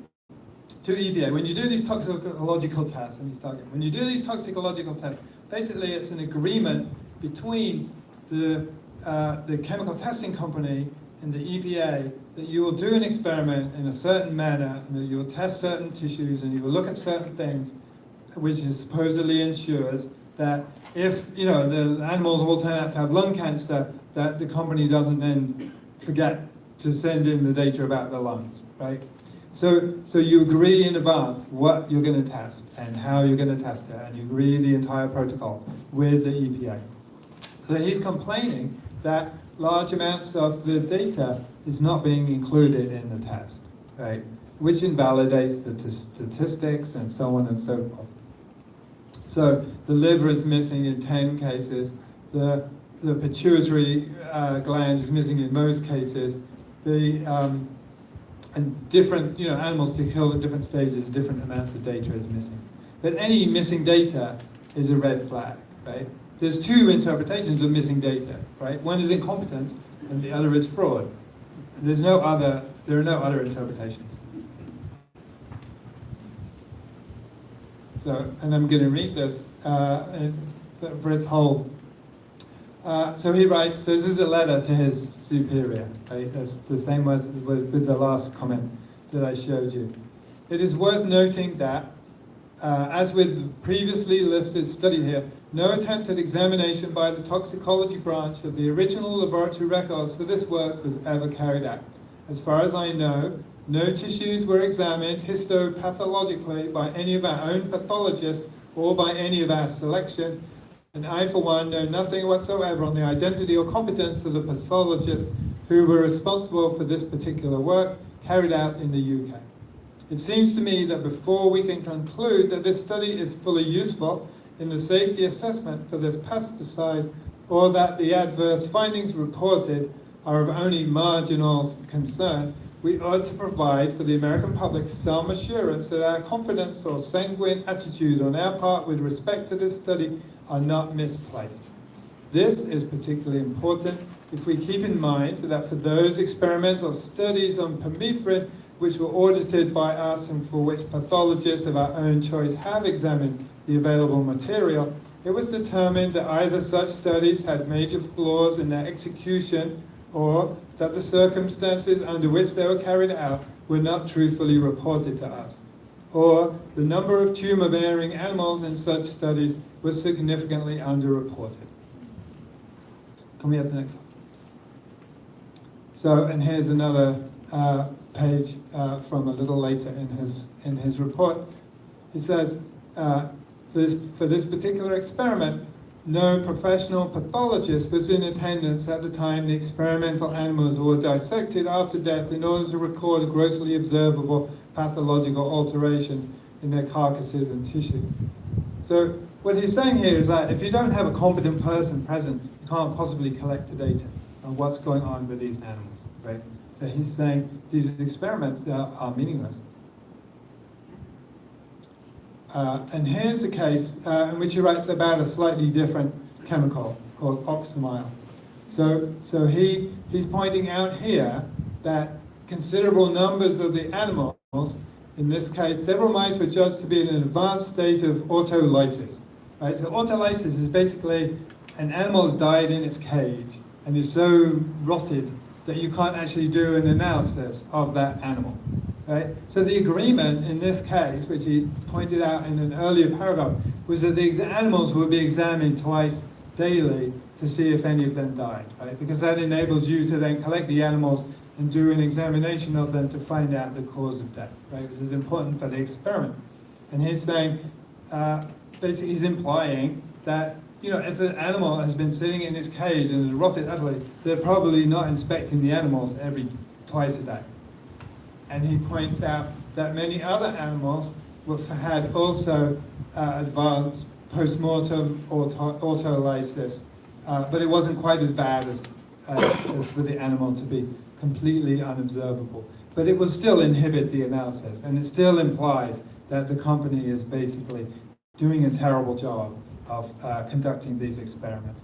Speaker 2: to EPA, when you do these toxicological tests, when you do these toxicological tests, basically it's an agreement between the chemical testing company and the EPA that you will do an experiment in a certain manner, and that you will test certain tissues, and you will look at certain things, which is supposedly ensures that if the animals all turn out to have lung cancer, that the company doesn't then forget to send in the data about the lungs, right? So you agree in advance what you're going to test and how you're going to test it, and you agree the entire protocol with the EPA. So he's complaining that large amounts of the data is not being included in the test, right? Which invalidates the statistics and so on and so forth. So the liver is missing in 10 cases, the pituitary gland is missing in most cases, and different animals to kill at different stages, different amounts of data is missing. But any missing data is a red flag, right? There's two interpretations of missing data, right? One is incompetence, and the other is fraud. There are no other interpretations. So, and I'm going to read this for its whole. So he writes, so this is a letter to his superior, right? That's the same as with the last comment that I showed you. It is worth noting that, as with the previously listed study here, no attempt at examination by the toxicology branch of the original laboratory records for this work was ever carried out. As far as I know, no tissues were examined histopathologically by any of our own pathologists or by any of our selection, and I, for one, know nothing whatsoever on the identity or competence of the pathologists who were responsible for this particular work carried out in the UK. It seems to me that before we can conclude that this study is fully useful in the safety assessment for this pesticide, or that the adverse findings reported are of only marginal concern, we ought to provide for the American public some assurance that our confidence or sanguine attitude on our part with respect to this study are not misplaced. This is particularly important if we keep in mind that for those experimental studies on permethrin which were audited by us and for which pathologists of our own choice have examined the available material, it was determined that either such studies had major flaws in their execution or that the circumstances under which they were carried out were not truthfully reported to us, or the number of tumor-bearing animals in such studies was significantly underreported. Can we have the next one? So, and here's another page from a little later in his report. He says, for this particular experiment, no professional pathologist was in attendance at the time the experimental animals were dissected after death in order to record grossly observable pathological alterations in their carcasses and tissue. So what he's saying here is that if you don't have a competent person present, you can't possibly collect the data on what's going on with these animals, right? So he's saying these experiments are meaningless. And here's a case in which he writes about a slightly different chemical called oxamyl. So he's pointing out here that considerable numbers of the animals, in this case, several mice were judged to be in an advanced state of autolysis. Right? So autolysis is basically an animal has died in its cage and is so rotted that you can't actually do an analysis of that animal. Right? So the agreement in this case, which he pointed out in an earlier paragraph, was that the animals would be examined twice daily to see if any of them died, right? Because that enables you to then collect the animals and do an examination of them to find out the cause of death, right? Which is important for the experiment. And he's saying, basically he's implying that, if an animal has been sitting in its cage and is rotted utterly, they're probably not inspecting the animals twice a day. And he points out that many other animals had also advanced post-mortem autolysis, but it wasn't quite as bad as for the animal to be completely unobservable. But it will still inhibit the analysis, and it still implies that the company is basically doing a terrible job of conducting these experiments.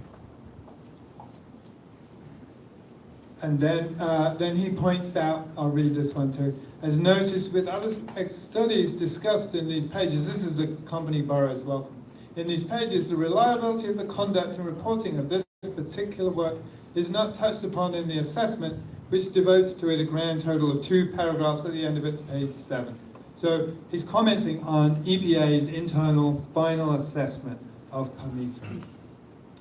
Speaker 2: And then he points out, I'll read this one too, as noticed with other studies discussed in these pages, this is the company Burroughs Welcome. In these pages, the reliability of the conduct and reporting of this particular work is not touched upon in the assessment, which devotes to it a grand total of 2 paragraphs at the end of it, page 7. So he's commenting on EPA's internal final assessment of permethrin.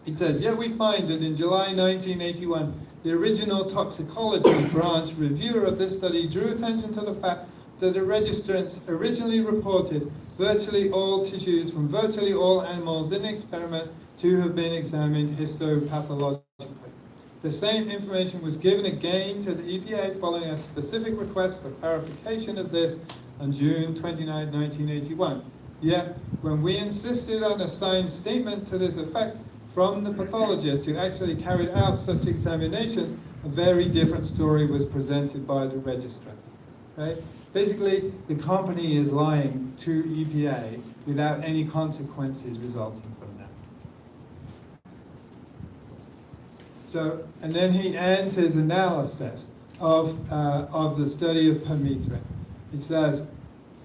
Speaker 2: He says, yeah, we find that in July 1981, the original toxicology branch reviewer of this study drew attention to the fact that the registrants originally reported virtually all tissues from virtually all animals in the experiment to have been examined histopathologically. The same information was given again to the EPA following a specific request for clarification of this on June 29, 1981. Yet, when we insisted on a signed statement to this effect from the pathologist who actually carried out such examinations, a very different story was presented by the registrants. Right? Basically, the company is lying to EPA without any consequences resulting from that. So, and then he ends his analysis of the study of permethrin. He says,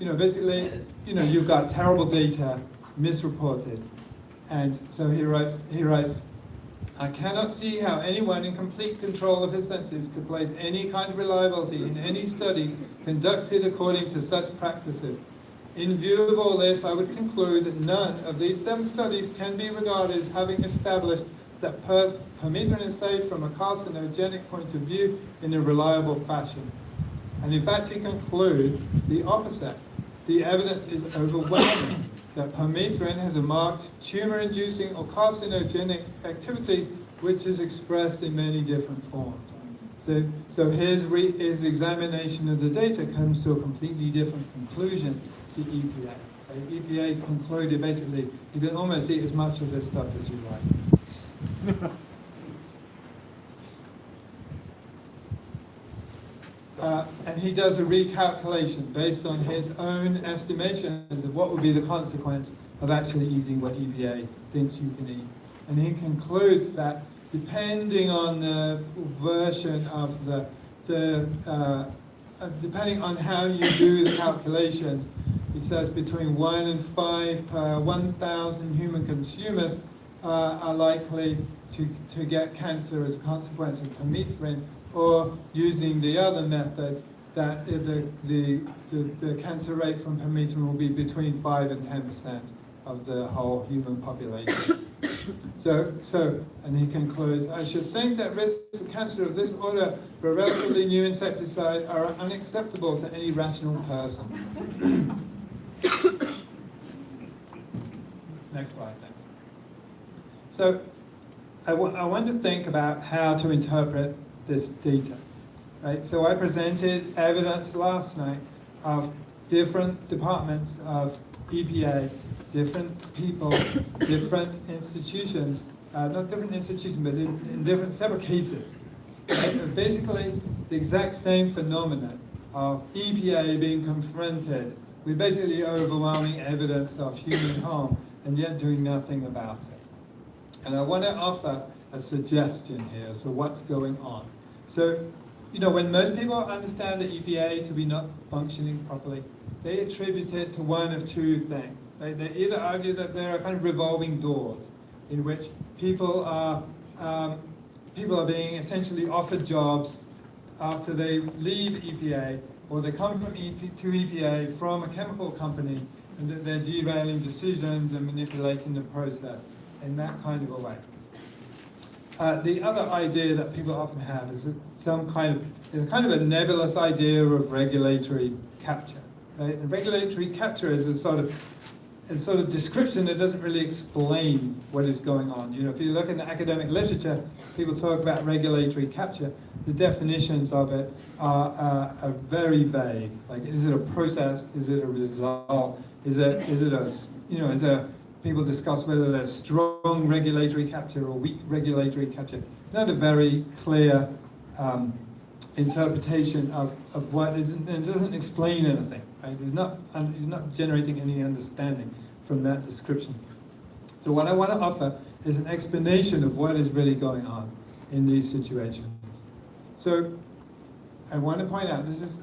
Speaker 2: basically, you've got terrible data, misreported. And so he writes, I cannot see how anyone in complete control of his senses could place any kind of reliability in any study conducted according to such practices. In view of all this, I would conclude that none of these 7 studies can be regarded as having established that permethrin is safe from a carcinogenic point of view in a reliable fashion. And in fact, he concludes the opposite. The evidence is overwhelming that permethrin has a marked tumor-inducing or carcinogenic activity, which is expressed in many different forms. So his examination of the data comes to a completely different conclusion to EPA. EPA concluded basically you can almost eat as much of this stuff as you like. And he does a recalculation based on his own estimations of what would be the consequence of actually eating what EPA thinks you can eat. And he concludes that depending on the version of depending on how you do the calculations, he says between 1 and 5 per 1,000 human consumers are likely to get cancer as a consequence of permethrin, or using the other method, that the cancer rate from permethrin will be between 5 and 10% of the whole human population. And he concludes, I should think that risks of cancer of this order for a relatively new insecticide are unacceptable to any rational person. Next slide, thanks. So I want to think about how to interpret this data, right? So I presented evidence last night of different departments of EPA, different people, different institutions, not different institutions, but in different separate cases. Right? Basically, the exact same phenomenon of EPA being confronted with basically overwhelming evidence of human harm and yet doing nothing about it. And I want to offer a suggestion here, so what's going on? So, when most people understand the EPA to be not functioning properly, they attribute it to one of 2 things. They either argue that there are kind of revolving doors in which people are being essentially offered jobs after they leave EPA, or they come to EPA from a chemical company, and that they're derailing decisions and manipulating the process in that kind of a way. The other idea that people often have is kind of a nebulous idea of regulatory capture. Right? And regulatory capture is a sort of description that doesn't really explain what is going on. If you look in the academic literature, people talk about regulatory capture. The definitions of it are very vague. Like, is it a process? Is it a result? People discuss whether there's strong regulatory capture or weak regulatory capture. It's not a very clear interpretation of what is, and it doesn't explain anything. Right? It's not generating any understanding from that description. So what I want to offer is an explanation of what is really going on in these situations. So I want to point out this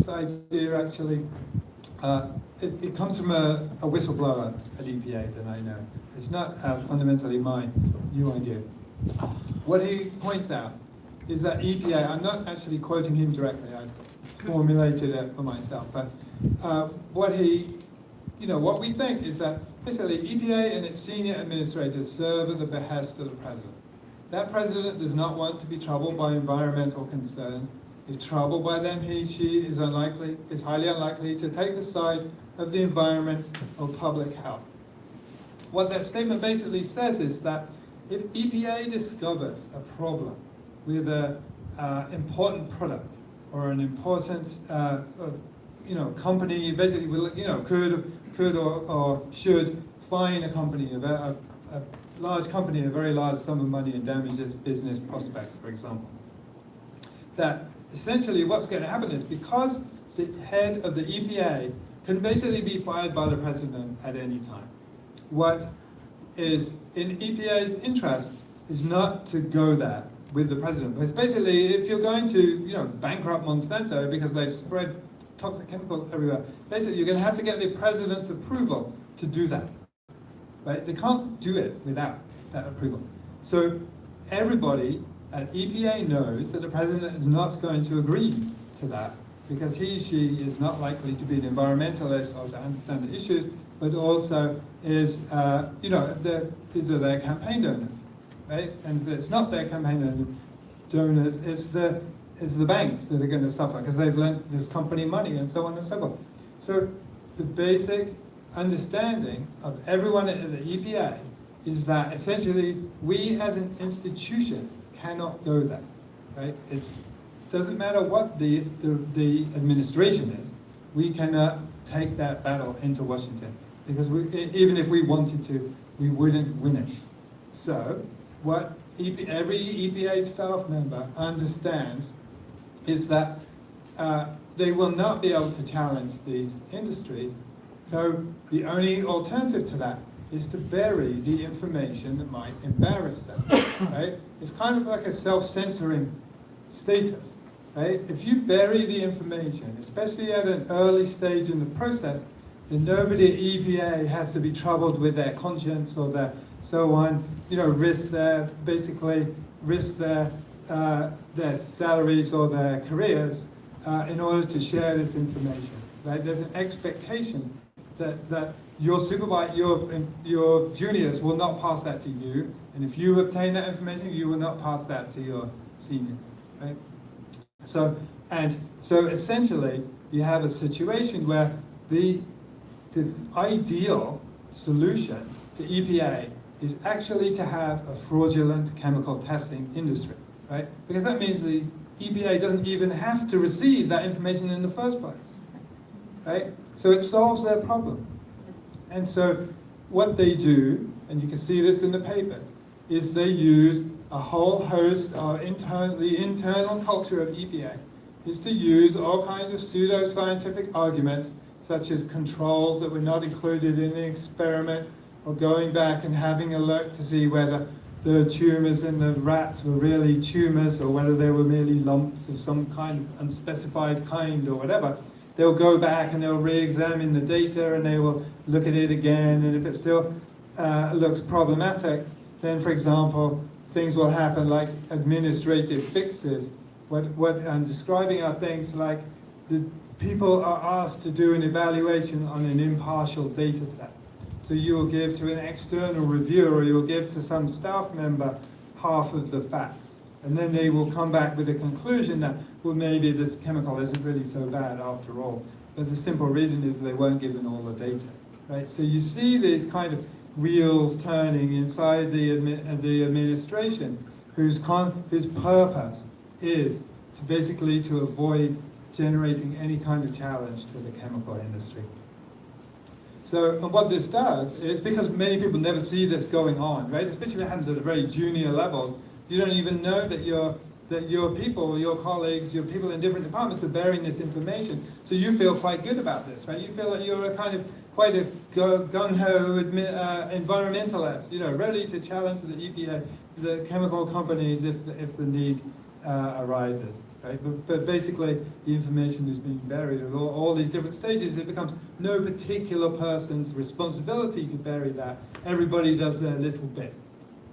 Speaker 2: idea actually. It comes from a whistleblower at EPA that I know. It's not fundamentally my new idea. What he points out is that EPA, I'm not actually quoting him directly, I formulated it for myself, but what we think is that basically EPA and its senior administrators serve at the behest of the president. That president does not want to be troubled by environmental concerns. If troubled by them, she is highly unlikely to take the side of the environment or public health. What that statement basically says is that if EPA discovers a problem with an important product or an important company, basically could or should fine a company, a large company, a very large sum of money, and damage its business prospects, for example, that essentially what's going to happen is because the head of the EPA can basically be fired by the president at any time. What is in EPA's interest is not to go there with the president. Because basically, if you're going to bankrupt Monsanto because they've spread toxic chemicals everywhere, basically you're going to have to get the president's approval to do that. Right? They can't do it without that approval. So everybody at EPA knows that the president is not going to agree to that because she is not likely to be an environmentalist or to understand the issues, but also is, these are their campaign donors, right? And it's not their campaign donors, it's the banks that are going to suffer because they've lent this company money and so on and so forth. So the basic understanding of everyone at the EPA is that essentially we as an institution cannot go there, right? It doesn't matter what the administration is, we cannot take that battle into Washington because even if we wanted to, we wouldn't win it. So what every EPA staff member understands is that they will not be able to challenge these industries, so the only alternative to that is to bury the information that might embarrass them, right? It's kind of like a self-censoring status, right? If you bury the information, especially at an early stage in the process, then nobody at EPA has to be troubled with their conscience or their so on, risk their salaries or their careers in order to share this information, right? There's an expectation that your supervisor, your juniors will not pass that to you, and if you obtain that information, you will not pass that to your seniors, right? So essentially, you have a situation where the ideal solution to EPA is actually to have a fraudulent chemical testing industry, right? Because that means the EPA doesn't even have to receive that information in the first place, right? So it solves their problem. And so what they do, and you can see this in the papers, is they use a whole host of the internal culture of EPA is to use all kinds of pseudoscientific arguments, such as controls that were not included in the experiment, or going back and having a look to see whether the tumors in the rats were really tumors or whether they were merely lumps of some kind of unspecified kind or whatever. They'll go back and they'll re-examine the data and they will look at it again, and if it still looks problematic, then, for example, things will happen like administrative fixes. What I'm describing are things like the people are asked to do an evaluation on an impartial data set. So you will give to an external reviewer, or you'll give to some staff member half of the facts. And then they will come back with a conclusion that, well, maybe this chemical isn't really so bad after all. But the simple reason is they weren't given all the data, right? So you see these kind of wheels turning inside the administration, whose purpose is to basically to avoid generating any kind of challenge to the chemical industry. So, and what this does is, because many people never see this going on, right? Especially when it happens at the very junior levels, you don't even know that your people, your colleagues, your people in different departments are bearing this information. So you feel quite good about this, right? You feel that you're a kind of quite a gung-ho environmentalist, ready to challenge the EPA, the chemical companies if the need arises. Right? But basically, the information is being buried at all these different stages. It becomes no particular person's responsibility to bury that. Everybody does their little bit,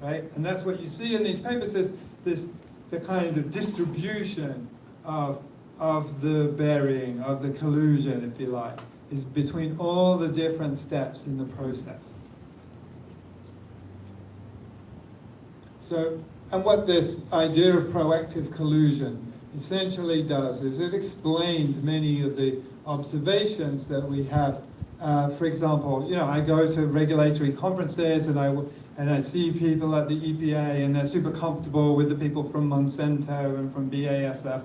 Speaker 2: right? And that's what you see in these papers, is the kind of distribution of the burying, of the collusion, if you like, is between all the different steps in the process. So, and what this idea of proactive collusion essentially does is it explains many of the observations that we have. For example, I go to regulatory conferences and I see people at the EPA and they're super comfortable with the people from Monsanto and from BASF.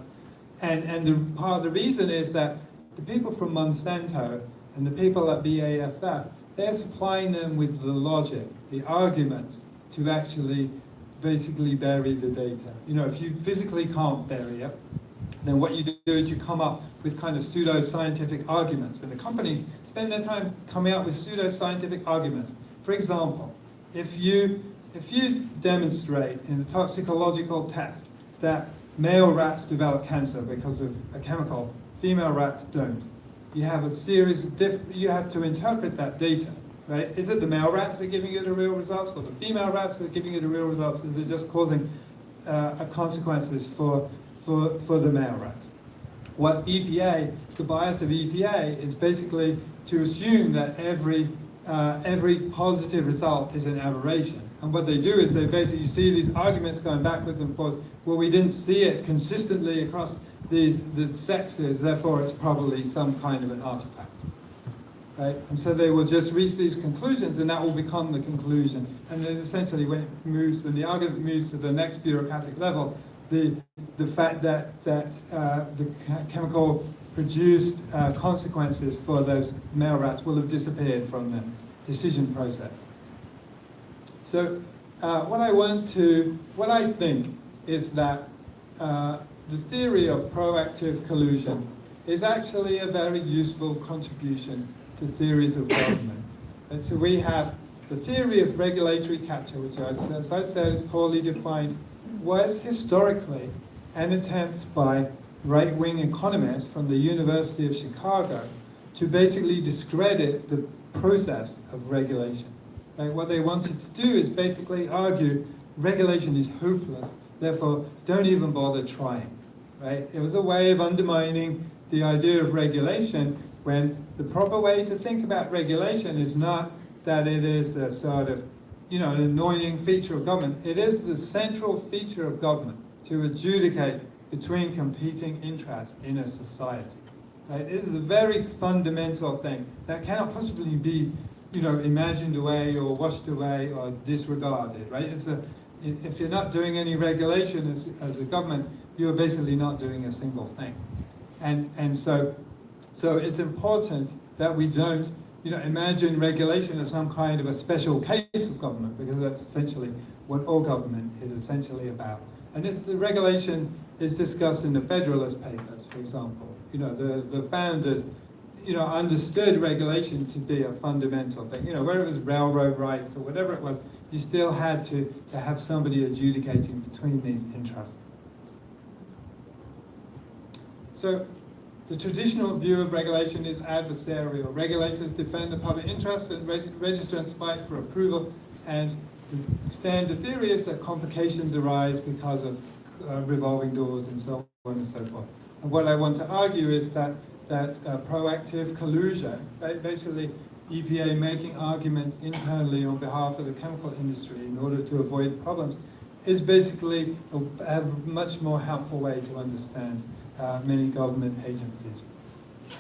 Speaker 2: And part of the reason is that the people from Monsanto and the people at BASF, they're supplying them with the logic, the arguments to actually basically bury the data. If you physically can't bury it, then what you do is you come up with kind of pseudo-scientific arguments. And the companies spend their time coming up with pseudo-scientific arguments. For example, if you demonstrate in a toxicological test that male rats develop cancer because of a chemical, female rats don't, you have a series of you have to interpret that data. Right? Is it the male rats that are giving you the real results, or the female rats that are giving you the real results? Is it just causing consequences for the male rats? What EPA, the bias of EPA, is basically to assume that every positive result is an aberration. And what they do is they basically see these arguments going backwards and forwards. Well, we didn't see it consistently across the sexes, therefore it's probably some kind of an artifact. Right? And so they will just reach these conclusions, and that will become the conclusion. And then essentially, when the argument moves to the next bureaucratic level, the fact that the chemical produced consequences for those male rats will have disappeared from the decision process. So what I think is that the theory of proactive collusion is actually a very useful contribution to theories of government. And so we have the theory of regulatory capture, which, as I said, is poorly defined, was historically an attempt by right-wing economists from the University of Chicago to basically discredit the process of regulation. Right? What they wanted to do is basically argue regulation is hopeless, therefore don't even bother trying. Right? It was a way of undermining the idea of regulation, when the proper way to think about regulation is not that it is a sort of, an annoying feature of government. It is the central feature of government to adjudicate between competing interests in a society. Right? It is a very fundamental thing that cannot possibly be, imagined away or washed away or disregarded. Right? If you're not doing any regulation as a government, you're basically not doing a single thing. And so it's important that we don't, imagine regulation as some kind of a special case of government, because that's essentially what all government is essentially about. And the regulation is discussed in the Federalist Papers, for example. The founders, understood regulation to be a fundamental thing. Whether it was railroad rights or whatever it was, you still had to have somebody adjudicating between these interests. So the traditional view of regulation is adversarial. Regulators defend the public interest and registrants fight for approval, and the standard theory is that complications arise because of revolving doors and so on and so forth. And what I want to argue is that proactive collusion, right, basically EPA making arguments internally on behalf of the chemical industry in order to avoid problems, is basically a much more helpful way to understand many government agencies.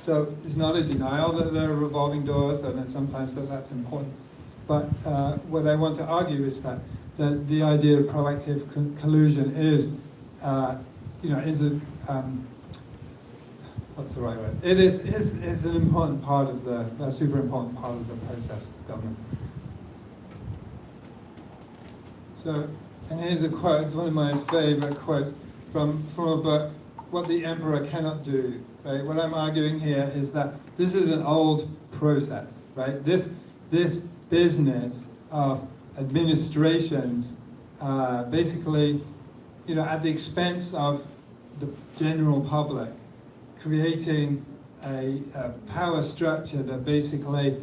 Speaker 2: So it's not a denial that there are revolving doors, and sometimes that's important. But what I want to argue is that the idea of proactive collusion is, what's the right word? It is an important part of a super important part of the process of government. So, and here's a quote. It's one of my favorite quotes from a book what the emperor cannot do, right? What I'm arguing here is that this is an old process, right? This business of administrations, basically, at the expense of the general public, creating a power structure that basically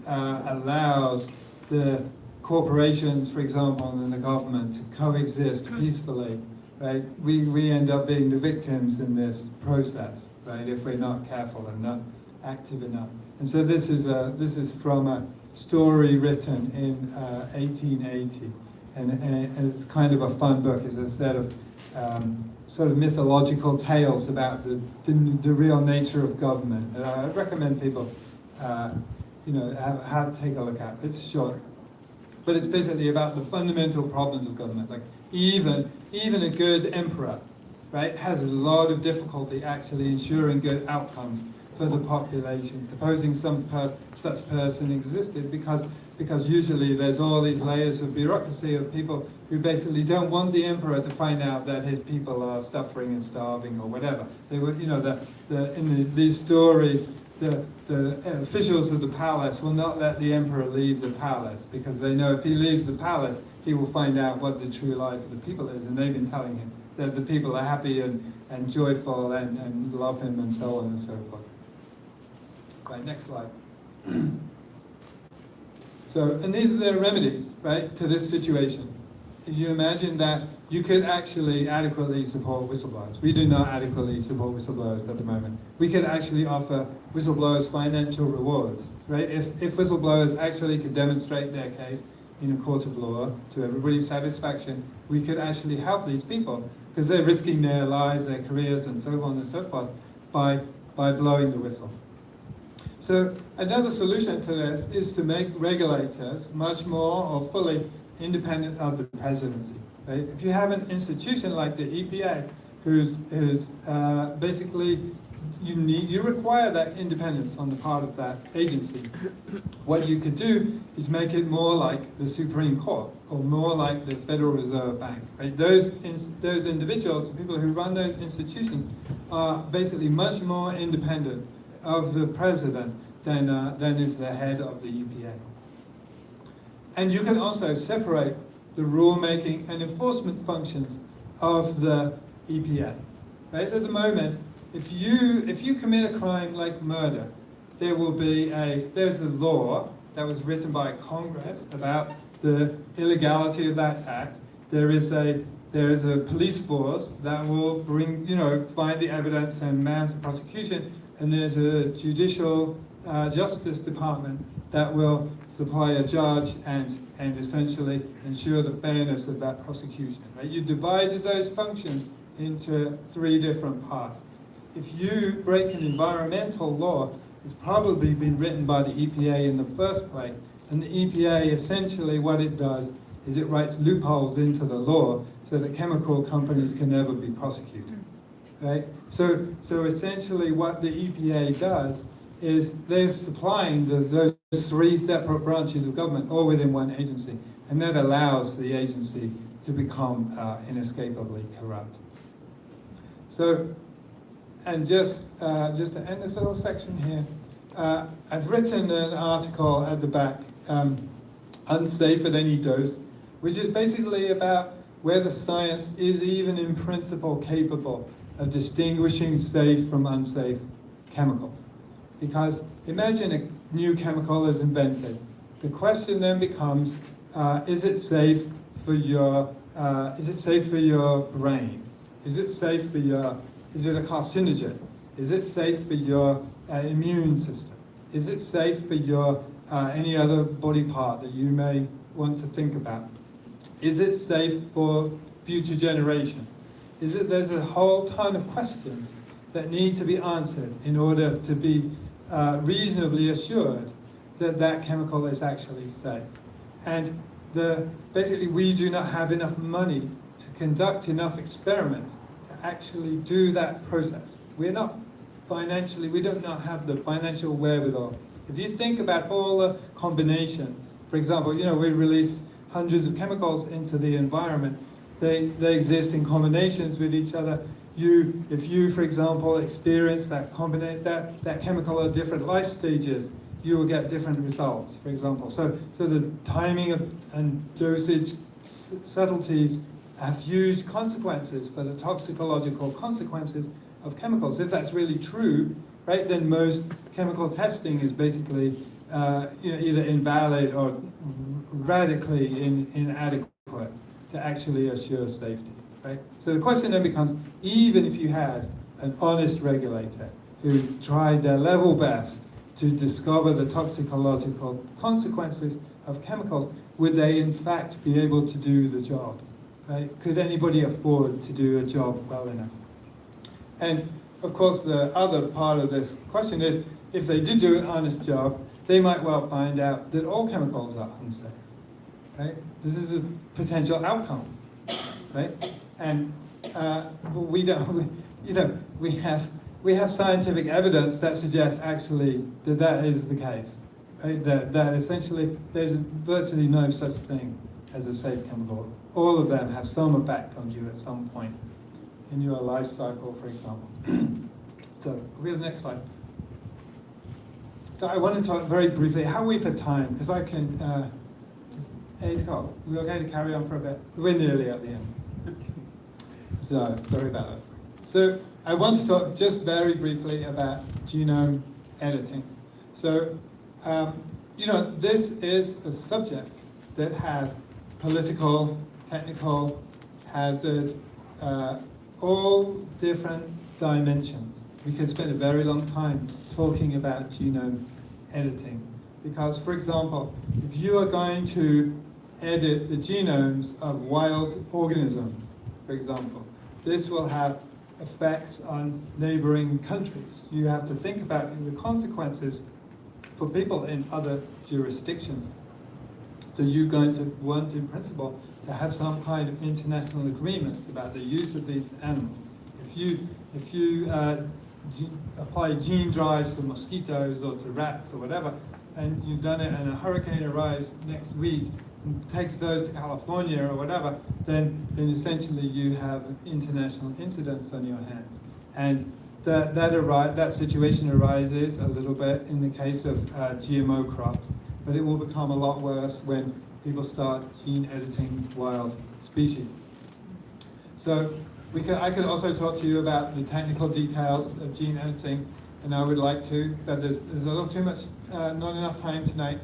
Speaker 2: allows the corporations, for example, and the government to coexist peacefully, right? We end up being the victims in this process, right? If we're not careful and not active enough. And so this is from a story written in 1880, and it's kind of a fun book. It's a set of sort of mythological tales about the real nature of government. I recommend people, take a look at. It's short, but it's basically about the fundamental problems of government. Like even a good emperor, right, has a lot of difficulty actually ensuring good outcomes for the population. Supposing such person existed, because usually there's all these layers of bureaucracy of people who basically don't want the emperor to find out that his people are suffering and starving or whatever. They were, these stories, the officials of the palace will not let the emperor leave the palace, because they know if he leaves the palace, he will find out what the true life of the people is, and they've been telling him that the people are happy and joyful and love him and so on and so forth. Right, next slide. So, and these are the remedies, right, to this situation. If you imagine that you could actually adequately support whistleblowers. We do not adequately support whistleblowers at the moment. We could actually offer whistleblowers financial rewards, right? If whistleblowers actually could demonstrate their case in a court of law to everybody's satisfaction, we could actually help these people, because they're risking their lives, their careers, and so on and so forth by blowing the whistle. So another solution to this is to make regulators much more or fully independent of the presidency. Right? If you have an institution like the EPA, who's basically you require that independence on the part of that agency. What you could do is make it more like the Supreme Court, or more like the Federal Reserve Bank. Right? Those individuals, people who run those institutions, are basically much more independent of the president than is the head of the EPA. And you can also separate the rulemaking and enforcement functions of the EPA. Right? At the moment, if you commit a crime like murder, there's a law that was written by Congress about the illegality of that act. There is a police force that will find the evidence and mount a prosecution, and there's a judicial justice department that will supply a judge and essentially ensure the fairness of that prosecution. Right? You divided those functions into three different parts. If you break an environmental law, it's probably been written by the EPA in the first place, and the EPA essentially what it does is it writes loopholes into the law so that chemical companies can never be prosecuted. Right? So essentially what the EPA does is they're supplying those three separate branches of government all within one agency, and that allows the agency to become inescapably corrupt. So, and just to end this little section here, I've written an article at the back, Unsafe at Any Dose, which is basically about whether science is even in principle capable of distinguishing safe from unsafe chemicals. Because imagine a new chemical is invented. The question then becomes, is it safe for your brain? Is it safe for is it a carcinogen? Is it safe for your immune system? Is it safe for your any other body part that you may want to think about? Is it safe for future generations? There's a whole ton of questions that need to be answered in order to be reasonably assured that that chemical is actually safe. And basically we do not have enough money to conduct enough experiments to actually do that process. We do not have the financial wherewithal. If you think about all the combinations, for example, we release hundreds of chemicals into the environment. They exist in combinations with each other, if you, for example, experience that chemical at different life stages, you will get different results, for example. So the timing and dosage subtleties have huge consequences for the toxicological consequences of chemicals. If that's really true, right, then most chemical testing is basically either invalid or radically inadequate to actually assure safety, right? So the question then becomes, even if you had an honest regulator who tried their level best to discover the toxicological consequences of chemicals, would they in fact be able to do the job, right? Could anybody afford to do a job well enough? And of course, the other part of this question is, if they did do an honest job, they might well find out that all chemicals are unsafe, right? This is a potential outcome, right? And we don't, we have scientific evidence that suggests actually that is the case, right? That essentially there's virtually no such thing as a safe chemical. All of them have some effect on you at some point in your life cycle, for example. So we have the next slide. So I want to talk very briefly, how are we for time? Because I can, 8 o'clock, we're going to carry on for a bit. We're nearly at the end. So, sorry about that. So I want to talk just very briefly about genome editing. So, this is a subject that has political, technical, hazard, all different dimensions. We could spend a very long time talking about genome editing. Because, for example, if you are going to edit the genomes of wild organisms, for example, this will have effects on neighboring countries. You have to think about the consequences for people in other jurisdictions. So you're going to want, in principle, to have some kind of international agreements about the use of these animals. If you apply gene drives to mosquitoes or to rats or whatever, and you've done it and a hurricane arrives next week and takes those to California or whatever, then essentially you have international incidents on your hands. And that situation arises a little bit in the case of GMO crops, but it will become a lot worse when people start gene editing wild species. So I could also talk to you about the technical details of gene editing, and I would like to, but there's a little too much, not enough time tonight.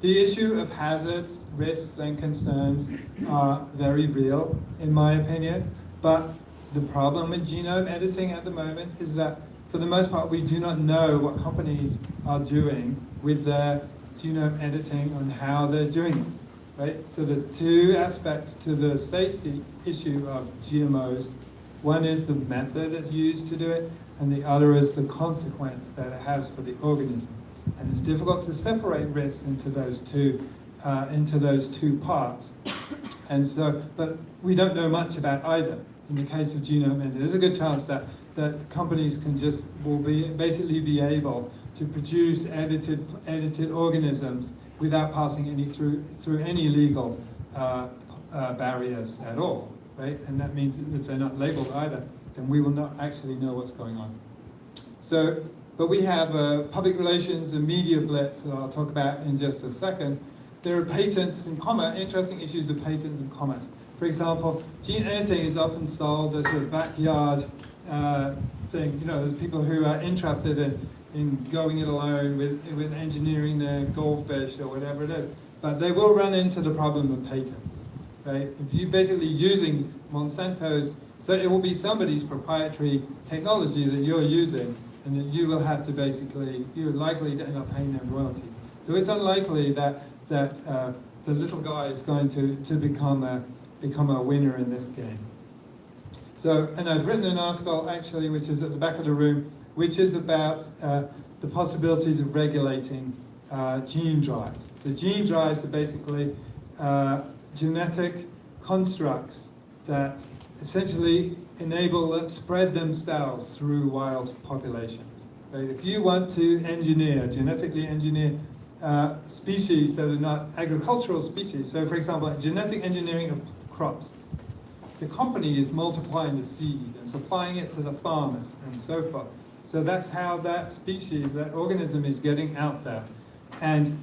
Speaker 2: The issue of hazards, risks, and concerns are very real, in my opinion, but the problem with genome editing at the moment is that, for the most part, we do not know what companies are doing with their genome editing and how they're doing it, right? So there's two aspects to the safety issue of GMOs. One is the method that's used to do it, and the other is the consequence that it has for the organism. And it's difficult to separate risks into those two parts. And so, but we don't know much about either. In the case of genome editing, there's a good chance that companies will basically be able to produce edited organisms without passing through any legal barriers at all, right? And that means that if they're not labeled either, then we will not actually know what's going on. So, but we have public relations and media blitz that I'll talk about in just a second. There are patents and commerce, interesting issues of patents and commerce. For example, gene editing is often sold as a backyard thing. There's people who are interested in going it alone with engineering their goldfish or whatever it is. But they will run into the problem of patents, right? If you're basically using Monsanto's, so it will be somebody's proprietary technology that you're using, and that you will have to you're likely to end up paying them royalties. So it's unlikely that the little guy is going to become a winner in this game. So, and I've written an article actually, which is at the back of the room, which is about the possibilities of regulating gene drives. So gene drives are basically genetic constructs that essentially spread themselves through wild populations. Right? If you want to genetically engineer species that are not agricultural species, so for example, genetic engineering of crops. the company is multiplying the seed and supplying it to the farmers and so forth. So that's how that species, that organism is getting out there. And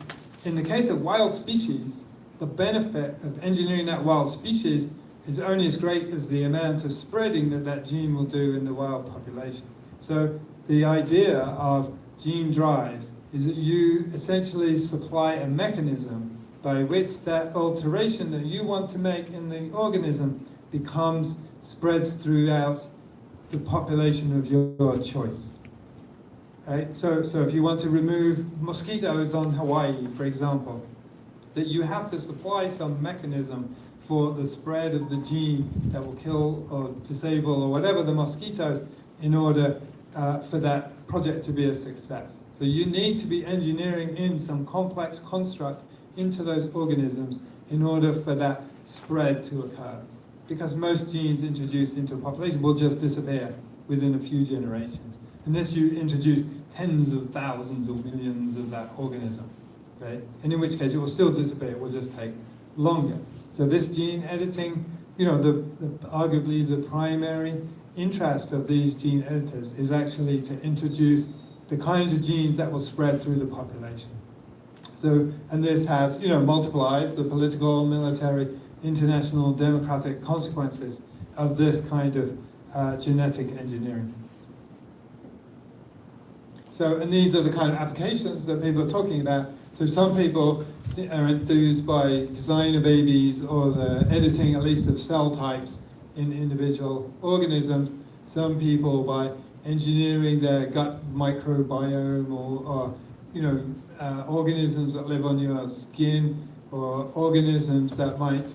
Speaker 2: in the case of wild species, the benefit of engineering that wild species is only as great as the amount of spreading that that gene will do in the wild population. So the idea of gene drives is that you essentially supply a mechanism by which that alteration that you want to make in the organism spreads throughout the population of your choice. Right? So if you want to remove mosquitoes on Hawaii, for example, that you have to supply some mechanism for the spread of the gene that will kill or disable or whatever the mosquitoes in order for that project to be a success. So you need to be engineering in some complex construct into those organisms in order for that spread to occur. Because most genes introduced into a population will just disappear within a few generations, unless you introduce tens of thousands or millions of that organism, okay? And in which case it will still disappear, it will just take longer. So this gene editing, you know, arguably the primary interest of these gene editors is actually to introduce the kinds of genes that will spread through the population. So, and this has, you know, multiplies the political, military, international, democratic consequences of this kind of genetic engineering. So, and these are the kind of applications that people are talking about. So some people are enthused by designer babies or the editing, at least of cell types in individual organisms. Some people by engineering their gut microbiome or you know, organisms that live on your skin, or organisms that might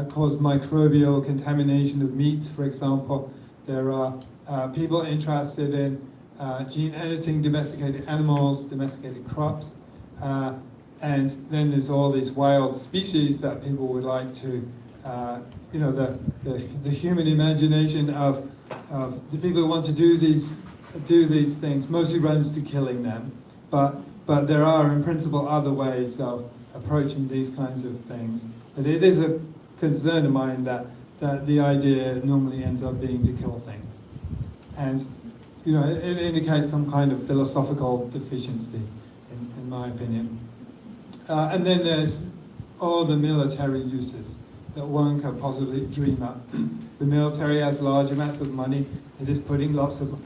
Speaker 2: cause microbial contamination of meats, for example. There are people interested in gene editing domesticated animals, domesticated crops, and then there's all these wild species that people would like to, you know, the human imagination of the people who want to do these things mostly runs to killing them, but there are in principle other ways of approaching these kinds of things. But it is a concern of mine that the idea normally ends up being to kill things, and you know, it indicates some kind of philosophical deficiency, in my opinion. And then there's all the military uses that one can possibly dream up. The military has large amounts of money. It is putting lots of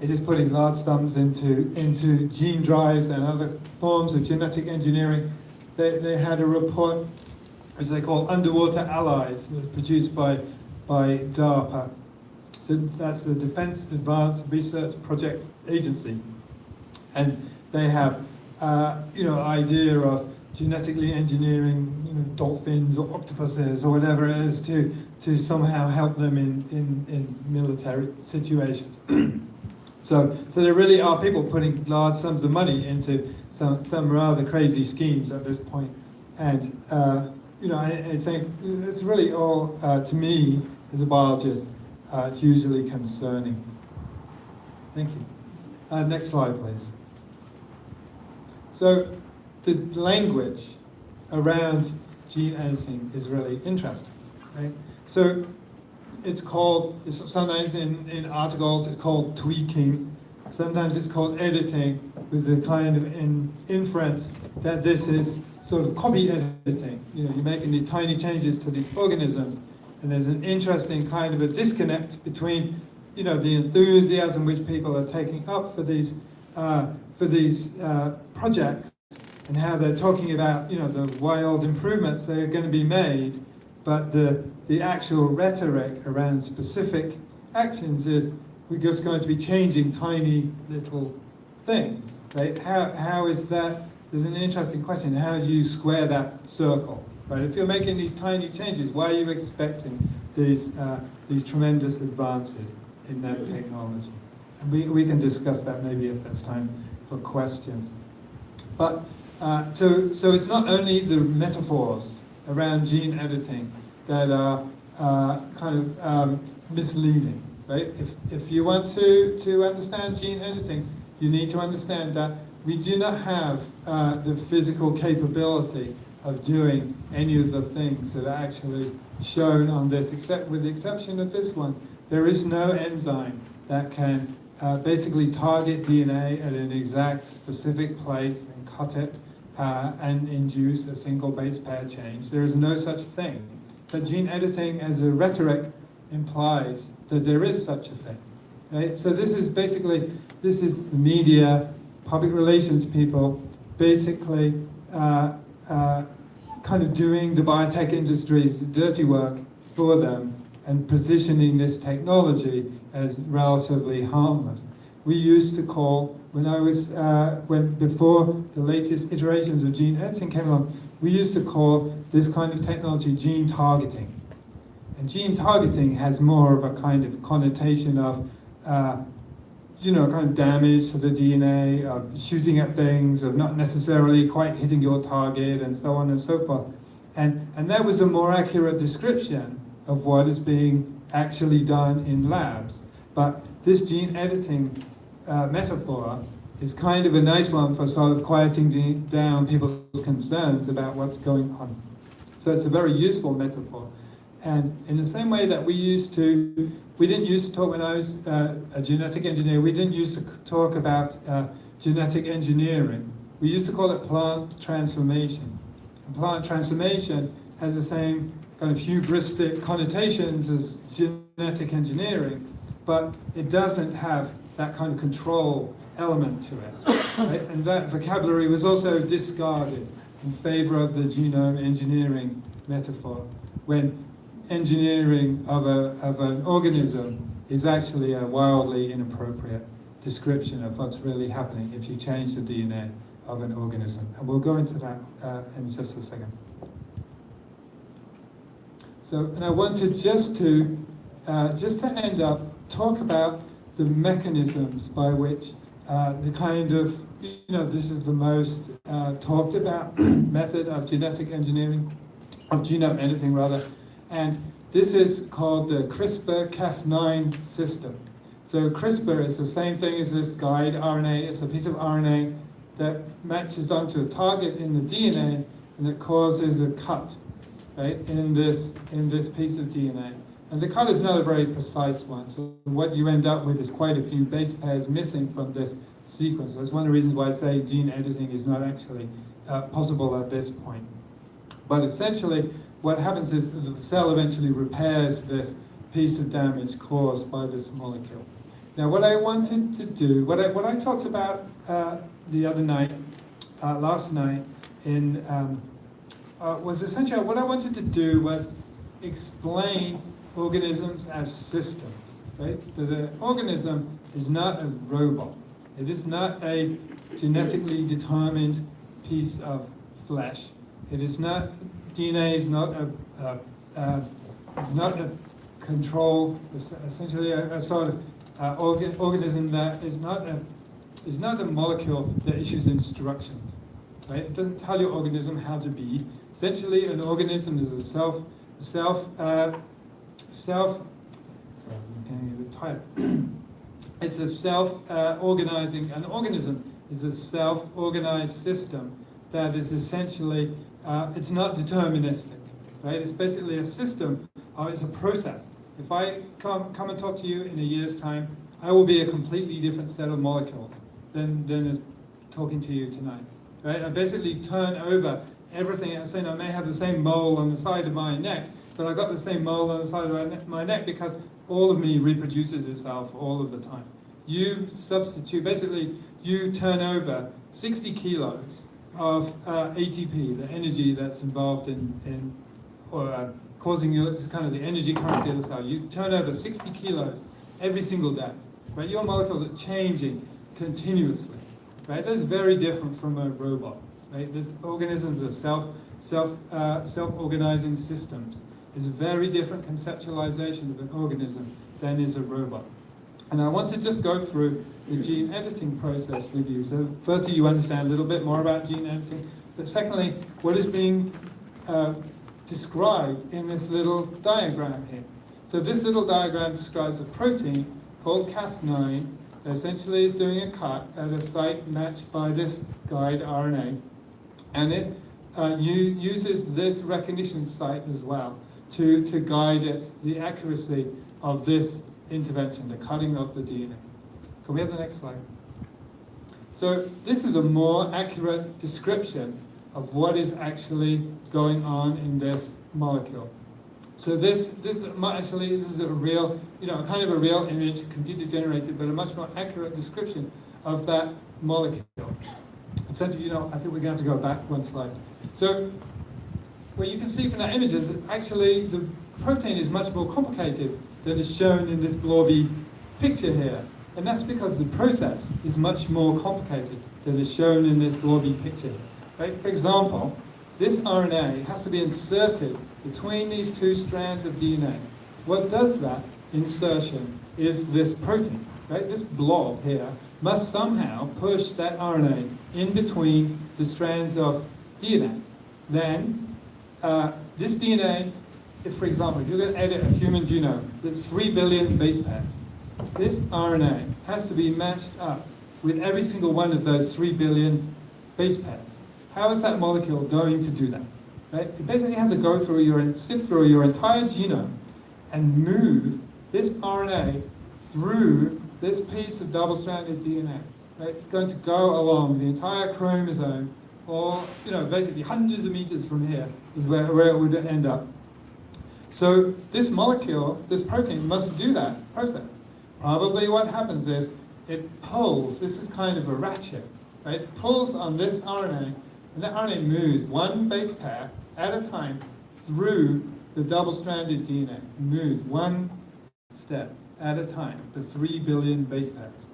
Speaker 2: it is putting large sums into gene drives and other forms of genetic engineering. They had a report, as they call Underwater Allies, that was produced by DARPA. So that's the Defense Advanced Research Projects Agency. And they have, you know, idea of genetically engineering, you know, dolphins or octopuses or whatever it is to somehow help them in military situations. So there really are people putting large sums of money into some rather crazy schemes at this point. And, you know, I think it's really all, to me, as a biologist, hugely concerning. Thank you. Next slide, please. So the language around gene editing is really interesting, right? So it's sometimes in articles it's called tweaking, sometimes it's called editing, with the kind of inference that this is sort of copy editing. You know, you're making these tiny changes to these organisms, and there's an interesting kind of a disconnect between, you know, the enthusiasm which people are taking up for these projects, and how they're talking about, you know, the wild improvements that are going to be made, but the actual rhetoric around specific actions is we're just going to be changing tiny little things. Right? How is that? There's an interesting question. How do you square that circle? Right? If you're making these tiny changes, why are you expecting these tremendous advances in that technology? And we can discuss that maybe if there's time for questions. But so it's not only the metaphors around gene editing that are misleading, right? If you want to understand gene editing, you need to understand that we do not have the physical capability of doing any of the things that are actually shown on this, except with the exception of this one. There is no enzyme that can basically target DNA at an exact specific place and cut it and induce a single base pair change. There is no such thing. But gene editing as a rhetoric implies that there is such a thing. Right? So this is basically, this is the media, public relations people, basically kind of doing the biotech industry's dirty work for them and positioning this technology as relatively harmless. We used to call, before the latest iterations of gene editing came along, we used to call this kind of technology gene targeting. And gene targeting has more of a kind of connotation of, kind of damage to the DNA, of shooting at things, of not necessarily quite hitting your target, and so on and so forth. And that was a more accurate description of what is being actually done in labs. But this gene editing metaphor is kind of a nice one for sort of quieting down people's concerns about what's going on. So it's a very useful metaphor. And in the same way that we didn't used to talk when I was a genetic engineer, we didn't used to talk about genetic engineering. We used to call it plant transformation. And plant transformation has the same kind of hubristic connotations as genetic engineering, but it doesn't have that kind of control element to it. Right? And that vocabulary was also discarded in favor of the genome engineering metaphor, when engineering of an organism is actually a wildly inappropriate description of what's really happening if you change the DNA of an organism. And we'll go into that in just a second. So, and I wanted just to end up, talk about the mechanisms by which the kind of, this is the most talked about method of genetic engineering, of genome editing rather, and this is called the CRISPR-Cas9 system. So CRISPR is the same thing as this guide RNA. It's a piece of RNA that matches onto a target in the DNA and it causes a cut, right, in this piece of DNA. And the cut is not a very precise one, so what you end up with is quite a few base pairs missing from this sequence. That's one of the reasons why I say gene editing is not actually possible at this point. But essentially, what happens is that the cell eventually repairs this piece of damage caused by this molecule. Now, what I wanted to do, what I talked about the other night, last night, was essentially what I wanted to do was explain organisms as systems, right? That an organism is not a robot. It is not a genetically determined piece of flesh. It is not, DNA is not a control, essentially a sort of organism that is not a molecule that issues instructions, right? It doesn't tell your organism how to be. Essentially, an organism is it's a self-organizing, an organism is a self-organized system that is essentially, it's not deterministic, right? It's basically a system, it's a process. If I come and talk to you in a year's time, I will be a completely different set of molecules than is talking to you tonight, right? I basically turn over everything and say, I may have the same mole on the side of my neck, but I've got the same mole on the side of my neck because all of me reproduces itself all of the time. You substitute, basically, you turn over 60 kilos of ATP, the energy that's involved in causing you, this is kind of the energy currency of the cell. You turn over 60 kilos every single day, right? Your molecules are changing continuously, right? That's very different from a robot, right? This organisms are self-organizing systems. It's a very different conceptualization of an organism than is a robot. And I want to just go through the gene editing process with you. So firstly, you understand a little bit more about gene editing, but secondly, what is being described in this little diagram here. So this little diagram describes a protein called Cas9
Speaker 3: essentially is doing a cut at a site matched by this guide RNA, and it uses this recognition site as well to guide the accuracy of this intervention, the cutting of the DNA. Can we have the next slide? So this is a more accurate description of what is actually going on in this molecule. So this is a real, kind of a real image, computer generated, but a much more accurate description of that molecule. Essentially, I think we're going to have to go back one slide. So what you can see from that image is that actually the protein is much more complicated than is shown in this blobby picture here. And that's because the process is much more complicated than is shown in this blobby picture. Right? For example, this RNA has to be inserted between these two strands of DNA. What does that insertion is this protein. Right? This blob here must somehow push that RNA in between the strands of DNA. Then this DNA, for example, if you're going to edit a human genome, there's 3 billion base pairs. This RNA has to be matched up with every single one of those 3 billion base pairs. How is that molecule going to do that? Right? It basically has to go through sift through your entire genome and move this RNA through this piece of double-stranded DNA. Right? It's going to go along the entire chromosome, or basically hundreds of meters from here is where it would end up. So this molecule, this protein, must do that process. Probably what happens is it pulls, this is kind of a ratchet, right? It pulls on this RNA, and that RNA moves one base pair at a time through the double-stranded DNA. It moves one step at a time, the 3 billion base pairs.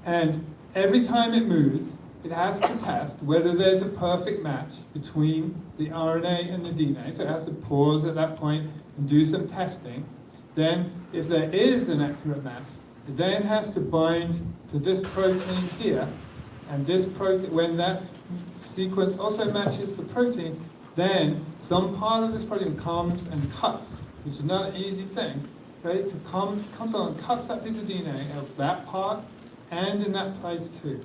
Speaker 3: And every time it moves, it has to test whether there's a perfect match between the RNA and the DNA. So it has to pause at that point and do some testing. Then, if there is an accurate match, it then has to bind to this protein here. And this protein, when that sequence also matches the protein, then some part of this protein comes and cuts, which is not an easy thing, right? It comes along and cuts that piece of DNA of that part and in that place too.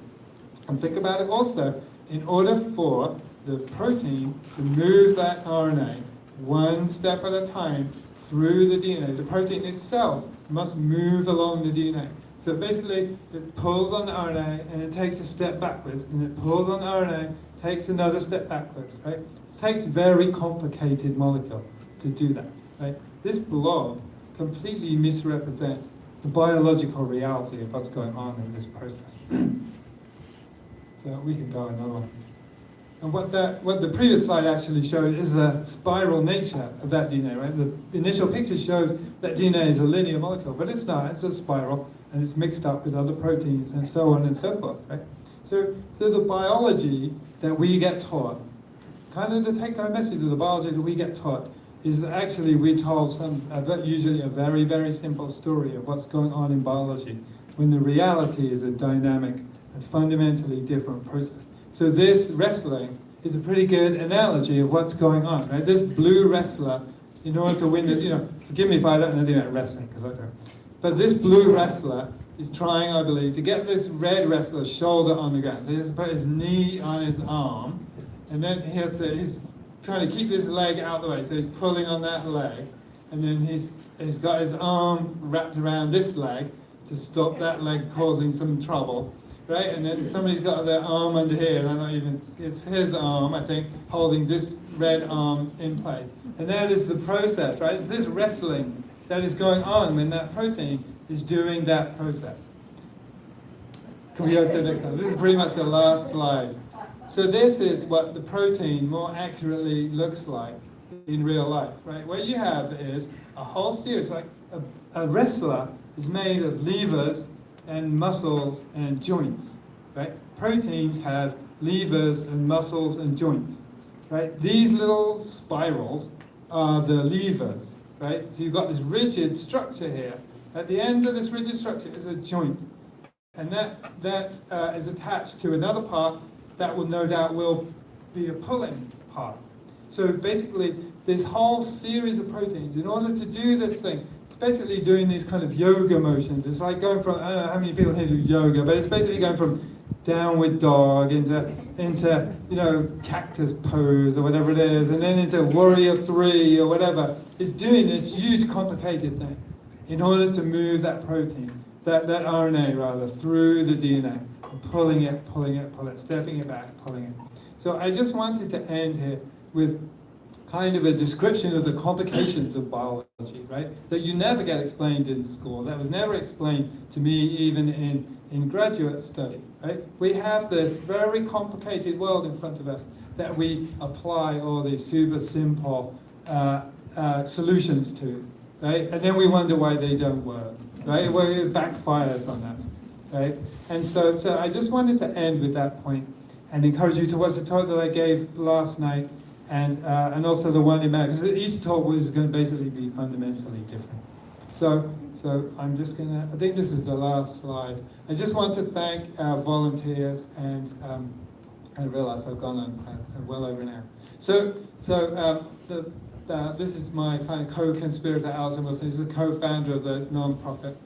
Speaker 3: And think about it also, in order for the protein to move that RNA one step at a time through the DNA, the protein itself must move along the DNA. So basically, it pulls on the RNA and it takes a step backwards, and it pulls on the RNA, takes another step backwards, right? It takes a very complicated molecule to do that, right? This blob completely misrepresents the biological reality of what's going on in this process. So we can go another one. And what the previous slide actually showed is the spiral nature of that DNA, right? The initial picture showed that DNA is a linear molecule, but it's not. It's a spiral, and it's mixed up with other proteins and so on and so forth, right? So the biology that we get taught, kind of the take-home message of the biology that we get taught, is that actually we're told usually a very, very simple story of what's going on in biology, when the reality is a dynamic and fundamentally different process. So this wrestling is a pretty good analogy of what's going on, right? This blue wrestler, in order to win the, forgive me if I don't know anything about wrestling, because I don't. But this blue wrestler is trying, I believe, to get this red wrestler's shoulder on the ground. So he has to put his knee on his arm, and then he's trying to keep this leg out the way. So he's pulling on that leg, and then he's got his arm wrapped around this leg to stop that leg causing some trouble. Right, and then somebody's got their arm under here, and it's his arm, I think, holding this red arm in place. And that is the process, right? It's this wrestling that is going on when that protein is doing that process. Can we go to the next slide? This is pretty much the last slide. So this is what the protein more accurately looks like in real life, right? What you have is a whole series, like a wrestler is made of levers and muscles and joints, right? Proteins have levers and muscles and joints, right? These little spirals are the levers, right? So you've got this rigid structure here. At the end of this rigid structure is a joint, and that is attached to another part that will no doubt will be a pulling part. So basically, this whole series of proteins, in order to do this thing, it's basically doing these kind of yoga motions. It's like going from, I don't know how many people here do yoga, but it's basically going from downward dog into you know, cactus pose or whatever it is, and then into warrior 3 or whatever. It's doing this huge complicated thing in order to move that protein, that RNA rather, through the DNA, pulling it, stepping it back, pulling it. So I just wanted to end here with kind of a description of the complications of biology, right? That you never get explained in school. That was never explained to me even in graduate study, right? We have this very complicated world in front of us that we apply all these super simple solutions to, right? And then we wonder why they don't work, right? Well, it backfires on us, right? And so I just wanted to end with that point and encourage you to watch the talk that I gave last night and also the one in May, because each talk was going to basically be fundamentally different. So I'm just going to, I think this is the last slide. I just want to thank our volunteers, and I realize I've gone on well over an hour. This is my kind of co-conspirator, Alison Wilson. He's the co-founder of the non-profit.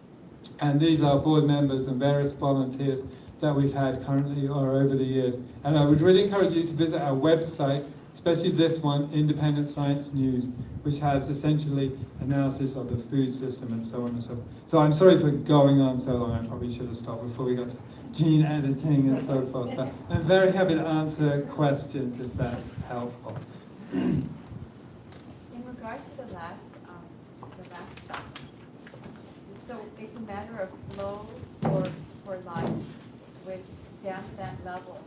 Speaker 3: And these are board members and various volunteers that we've had currently or over the years. And I would really encourage you to visit our website, especially this one, Independent Science News, which has essentially analysis of the food system and so on and so forth. So I'm sorry for going on so long. I probably should have stopped before we got to gene editing and so forth. But I'm very happy to answer questions if that's helpful.
Speaker 4: In regards to the last stop, so it's a matter of flow for life with down to that level.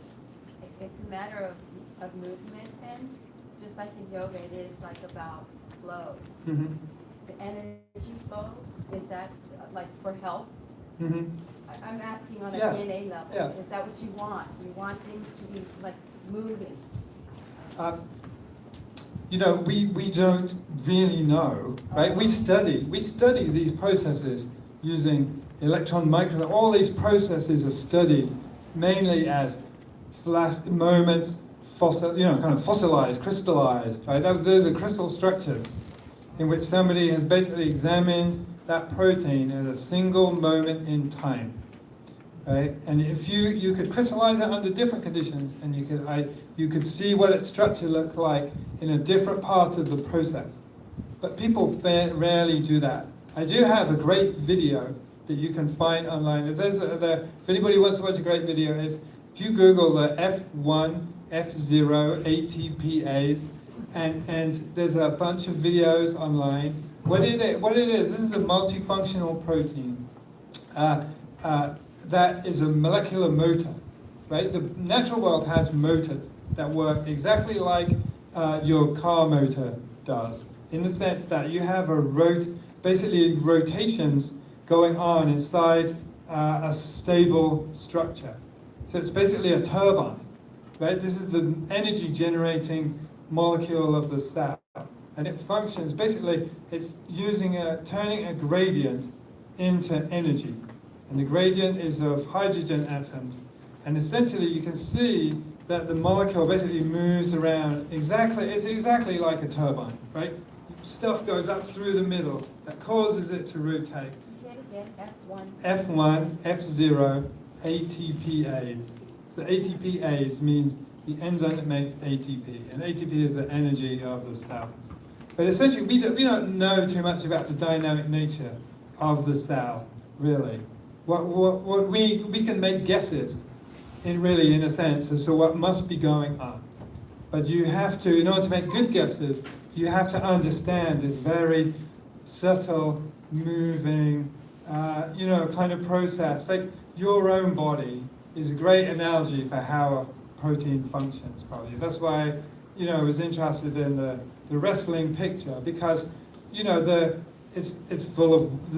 Speaker 4: It's a matter of movement, and just like in yoga, it is like about flow.
Speaker 3: Mm-hmm.
Speaker 4: The energy flow, is that like for health?
Speaker 3: Mm-hmm.
Speaker 4: I'm asking on a
Speaker 3: Yeah.
Speaker 4: DNA level.
Speaker 3: Yeah.
Speaker 4: Is that what you want? You want things to be like moving?
Speaker 3: You know, we don't really know, right? We study these processes using electron microscope. All these processes are studied mainly as flash moments, kind of fossilized, crystallized, right? Those are crystal structures in which somebody has basically examined that protein at a single moment in time, right? And if you could crystallize it under different conditions, and you could see what its structure looked like in a different part of the process. But people rarely do that. I do have a great video that you can find online. If anybody wants to watch a great video, if you Google the F1, F0 ATPase, and there's a bunch of videos online. What it is, this is a multifunctional protein that is a molecular motor, right? The natural world has motors that work exactly like your car motor does, in the sense that you have basically rotations going on inside a stable structure. So it's basically a turbine, right? This is the energy generating molecule of the cell. And it functions, basically, it's turning a gradient into energy. And the gradient is of hydrogen atoms. And essentially you can see that the molecule basically moves around it's exactly like a turbine, right? Stuff goes up through the middle that causes it to rotate.
Speaker 4: Say it again, F1.
Speaker 3: F1, F0, ATPase. So ATPase means the enzyme that makes ATP, and ATP is the energy of the cell. But essentially, we don't know too much about the dynamic nature of the cell, really. What we can make guesses, in a sense, as to what must be going on. But you have to, in order to make good guesses, you have to understand this very subtle, moving, kind of process. Like your own body is a great analogy for how a protein functions, probably. That's why, I was interested in the wrestling picture, because, the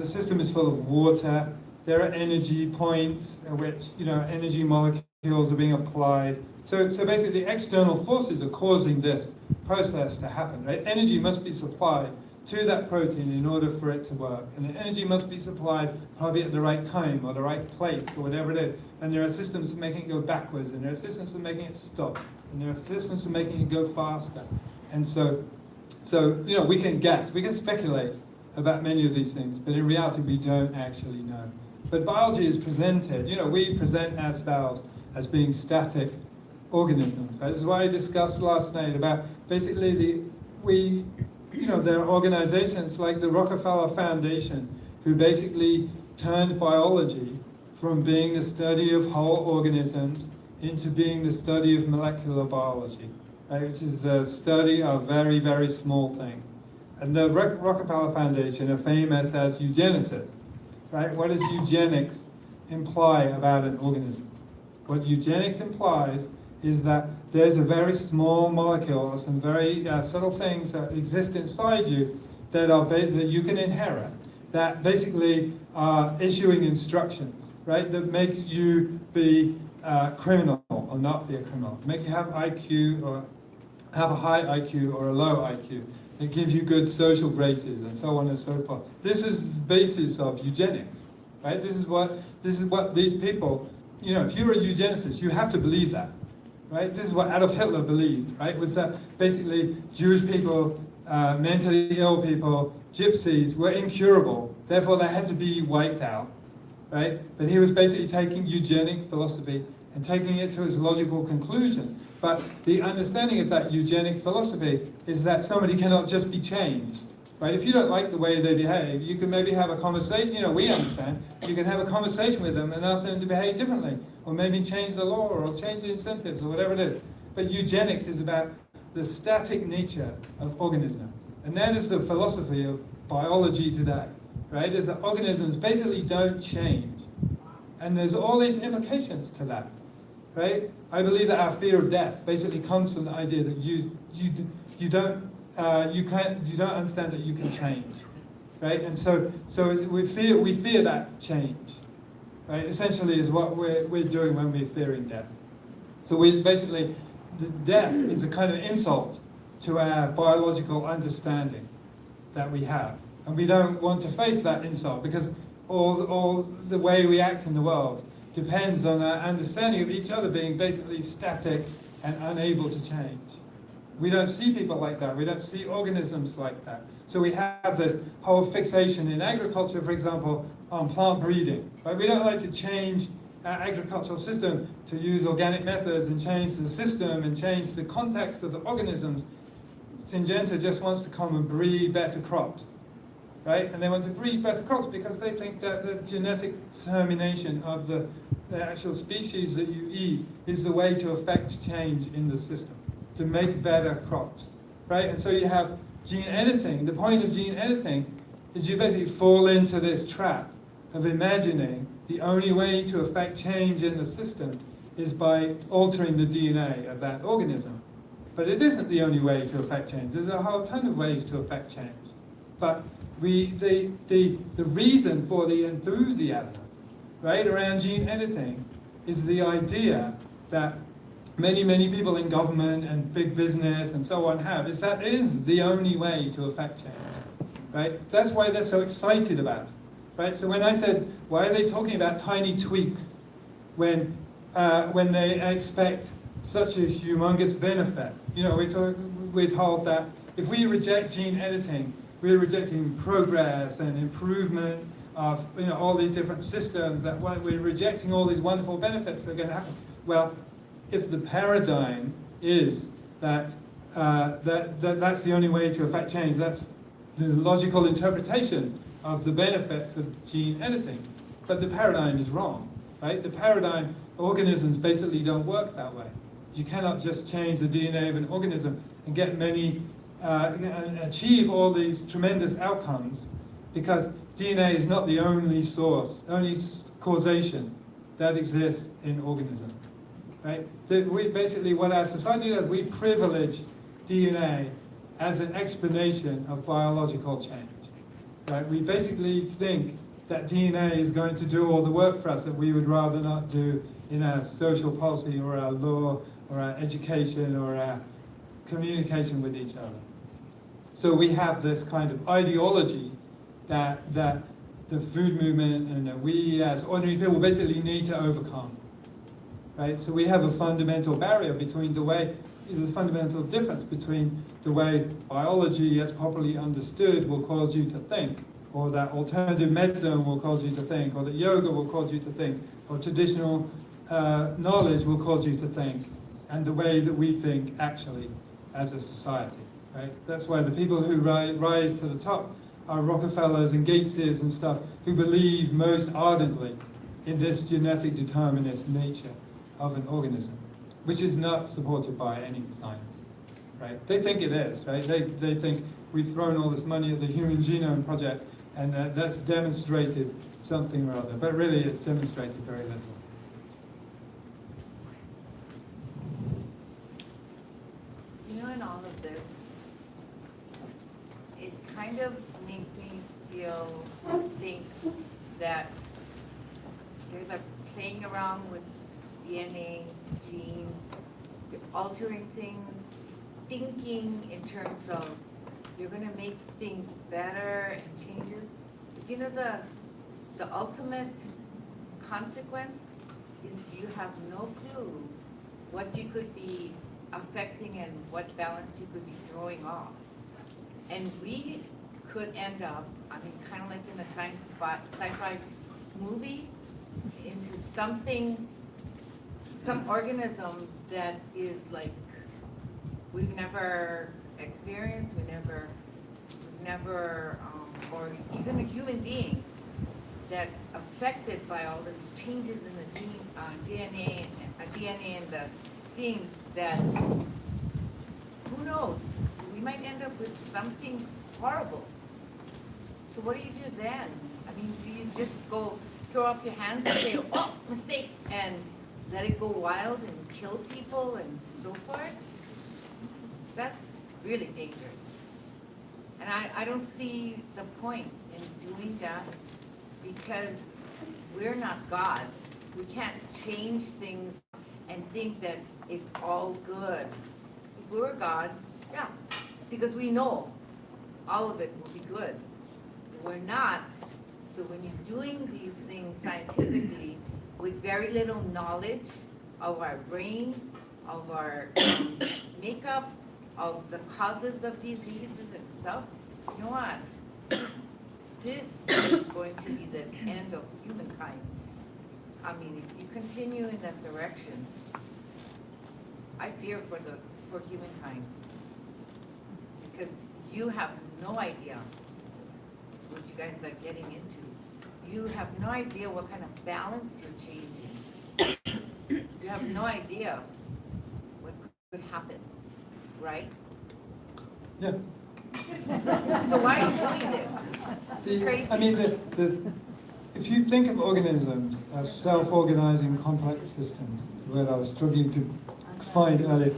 Speaker 3: system is full of water. There are energy points at which, energy molecules are being applied. So basically, external forces are causing this process to happen, right? Energy must be supplied to that protein in order for it to work. And the energy must be supplied probably at the right time or the right place or whatever it is. And there are systems for making it go backwards, and there are systems for making it stop, and there are systems for making it go faster. And so we can guess, we can speculate about many of these things, but in reality we don't actually know. But biology is presented, we present ourselves as being static organisms. Right? This is why I discussed last night about basically there are organizations like the Rockefeller Foundation who basically turned biology from being the study of whole organisms into being the study of molecular biology, right? Which is the study of very, very small things. And the Rockefeller Foundation are famous as eugenicists, right? What does eugenics imply about an organism? What eugenics implies is that there's a very small molecule or some very subtle things that exist inside you that you can inherit, that basically are issuing instructions, right? That make you be a criminal or not be a criminal, make you have IQ or have a high IQ or a low IQ. It gives you good social graces and so on and so forth. This was the basis of eugenics, right? This is what these people, if you're a eugenicist, you have to believe that, right? This is what Adolf Hitler believed, right? Was that basically Jewish people, mentally ill people, gypsies were incurable, therefore they had to be wiped out, right? But he was basically taking eugenic philosophy and taking it to its logical conclusion. But the understanding of that eugenic philosophy is that somebody cannot just be changed, right? If you don't like the way they behave, you can maybe have a conversation, we understand, you can have a conversation with them and ask them to behave differently, or maybe change the law, or change the incentives, or whatever it is. But eugenics is about the static nature of organisms. And that is the philosophy of biology today, right? Is that organisms basically don't change. And there's all these implications to that, right? I believe that our fear of death basically comes from the idea that you don't understand that you can change, right? And so we fear that change, right? Essentially is what we're doing when we're fearing death. So we basically, the death is a kind of insult to our biological understanding that we have, and we don't want to face that insult because all the way we act in the world depends on our understanding of each other being basically static and unable to change. We don't see people like that. We don't see organisms like that. So we have this whole fixation in agriculture, for example, on plant breeding. Right? We don't like to change our agricultural system to use organic methods and change the system and change the context of the organisms. Syngenta just wants to come and breed better crops. Right? And they want to breed better crops because they think that the genetic determination of the actual species that you eat is the way to affect change in the system, to make better crops. Right? And so you have gene editing. The point of gene editing is you basically fall into this trap of imagining the only way to affect change in the system is by altering the DNA of that organism. But it isn't the only way to affect change. There's a whole ton of ways to affect change. But the reason for the enthusiasm, right, around gene editing is the idea that many people in government and big business and so on have, is that it is the only way to affect change, right? That's why they're so excited about it, right? So when I said, why are they talking about tiny tweaks when they expect such a humongous benefit? We're told that if we reject gene editing, we're rejecting progress and improvement of all these different systems, that we're rejecting all these wonderful benefits that are going to happen. Well, if the paradigm is that that's the only way to affect change, that's the logical interpretation of the benefits of gene editing. But the paradigm is wrong, right? The paradigm, organisms basically don't work that way. You cannot just change the DNA of an organism and get achieve all these tremendous outcomes, because DNA is not the only source, only causation that exists in organisms, right? Basically what our society does, we privilege DNA as an explanation of biological change, right? We basically think that DNA is going to do all the work for us that we would rather not do in our social policy or our law or our education or our communication with each other. So we have this kind of ideology that the food movement and that we as ordinary people basically need to overcome,
Speaker 2: right? So we have a fundamental barrier between the fundamental difference between the way biology as properly understood will cause you to think, or that alternative medicine will cause you to think, or that yoga will cause you to think, or traditional knowledge will cause you to think, and the way that we think actually as a society, right? That's why the people who rise to the top are Rockefellers and Gateses and stuff, who believe most ardently in this genetic determinist nature of an organism, which is not supported by any science, right? They think it is, right? They think we've thrown all this money at the Human Genome Project and that's demonstrated something or other, but really it's demonstrated very little.
Speaker 5: You know, in all of this, it kind of makes me think that there's a playing around with DNA, genes, you're altering things, thinking in terms of you're going to make things better and changes. But you know, the ultimate consequence is you have no clue what you could be affecting and what balance you could be throwing off. And we could end up, I mean, kind of like in a sci-fi movie, into something, some organism that is like we've never experienced, or even a human being that's affected by all these changes in the DNA and the genes that, who knows, we might end up with something horrible. So what do you do then? I mean, do you just go throw up your hands and say, oh, mistake, and let it go wild and kill people and so forth? That's really dangerous. And I don't see the point in doing that because we're not God. We can't change things and think that it's all good. If we were God, yeah, because we know all of it will be good. We're not. So when you're doing these things scientifically with very little knowledge of our brain, of our makeup, of the causes of diseases and stuff, you know what? This is going to be the end of humankind. I mean, if you continue in that direction, I fear for humankind because you have no idea what you guys are getting into. You have no idea what kind of balance you're changing. You have no idea what could happen, right?
Speaker 2: Yeah.
Speaker 5: So why are you doing this? It's crazy.
Speaker 2: I mean, if you think of organisms as self-organizing complex systems, the word I was struggling to find earlier,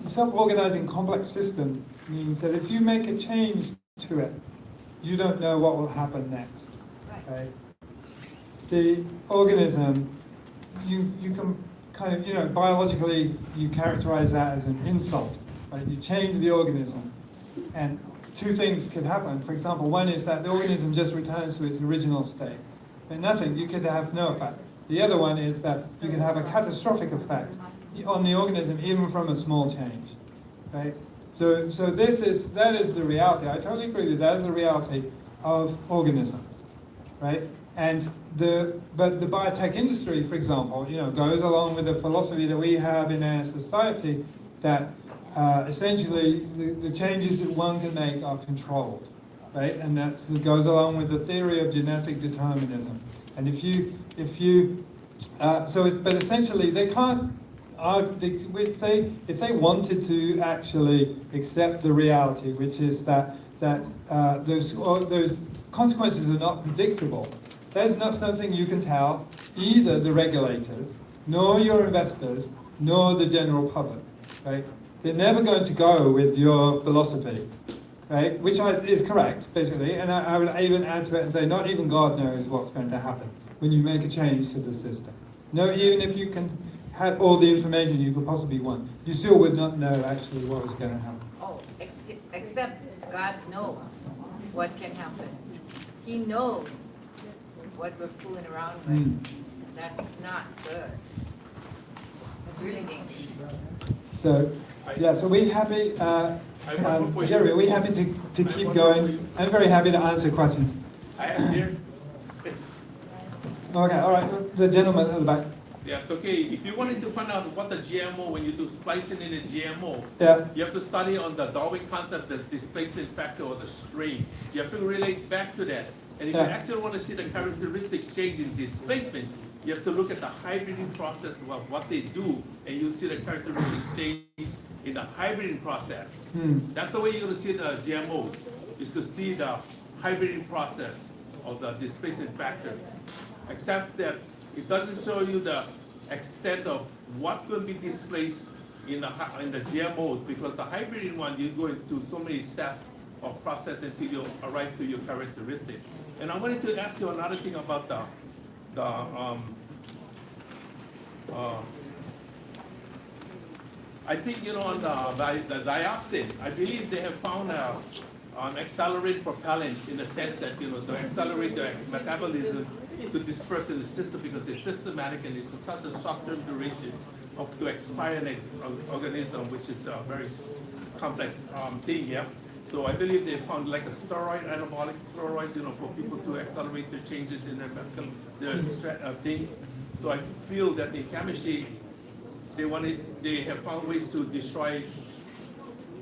Speaker 2: the self-organizing complex system means that if you make a change to it, you don't know what will happen next, right? The organism, you can kind of, you know, biologically, you characterize that as an insult, right? You change the organism, and two things could happen. For example, one is that the organism just returns to its original state, and nothing, you could have no effect. The other one is that you can have a catastrophic effect on the organism, even from a small change, right? So that is the reality. I totally agree with that. Is the reality of organisms, right? And but the biotech industry, for example, you know, goes along with the philosophy that we have in our society that essentially the changes that one can make are controlled, right? And that goes along with the theory of genetic determinism. And but essentially they can't. If they wanted to actually accept the reality, which is that those consequences are not predictable, there's not something you can tell either the regulators, nor your investors, nor the general public, right? They're never going to go with your philosophy, right? Which is correct, basically. And I would even add to it and say, not even God knows what's going to happen when you make a change to the system. No, even if you can have all the information you could possibly want, you still would not know actually what was going to happen.
Speaker 5: Oh, except God knows what can happen. He knows what we're fooling around with. That's not good.
Speaker 2: So, yeah, so we're happy, Jerry, are we happy to keep going? I'm very happy to answer questions.
Speaker 6: I am here.
Speaker 2: Okay, all right, the gentleman at the back.
Speaker 6: Yes, okay. If you wanted to find out what a GMO, when you do splicing in a GMO,
Speaker 2: Yeah.
Speaker 6: you have to study on the Darwin concept, the displacement factor or the strain. You have to relate back to that. And if you actually want to see the characteristics change in displacement, you have to look at the hybriding process of what they do, and you see the characteristics change in the hybriding process. That's the way you're going to see the GMOs, is to see the hybriding process of the displacement factor. Except that it doesn't show you the extent of what will be displaced in the GMOs, because the hybriding one, you go into so many steps of process until you arrive to your characteristic. And I wanted to ask you another thing about I think, you know, on the dioxin, I believe they have found an accelerated propellant in the sense that, you know, to accelerate the metabolism to disperse in the system, because it's systematic and it's such a short-term duration to expire an organism, which is a very complex thing, yeah. So I believe they found like a steroid, anabolic steroids, you know, for people to accelerate their changes in their things. So I feel that in chemistry, they have found ways to destroy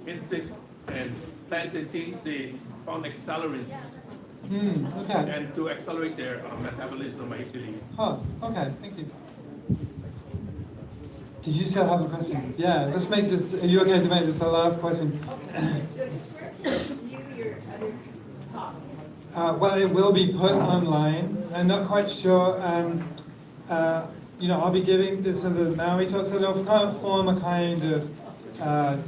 Speaker 6: insects and plants and things. They found accelerants.
Speaker 2: Okay.
Speaker 6: And to accelerate their metabolism, I believe.
Speaker 2: Oh, okay, thank you. Did you still have a question? Yeah, let's make this, are you okay to make this the last question? Well, it will be put online. I'm not quite sure. You know, I'll be giving this sort of Maui talk, so they'll kind of form a kind of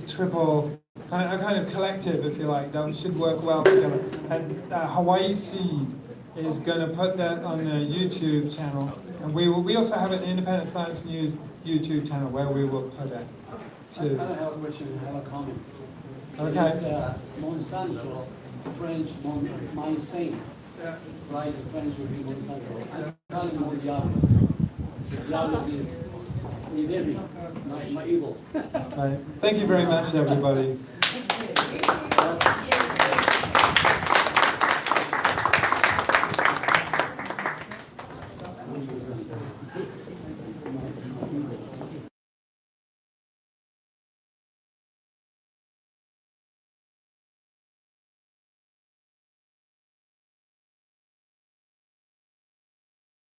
Speaker 2: triple, a kind of collective, if you like, that should work well together. And Hawaii Seed is going to put that on the YouTube channel. And we also have an Independent Science News YouTube channel where we will put that too.
Speaker 7: I don't have a question, I have a comment.
Speaker 2: Okay.
Speaker 7: It's Monsanto, French Monsanto, right? The French would be Monsanto. I'm calling more Diablo. Diablo is the enemy, my evil.
Speaker 2: Right. Thank you very much, everybody.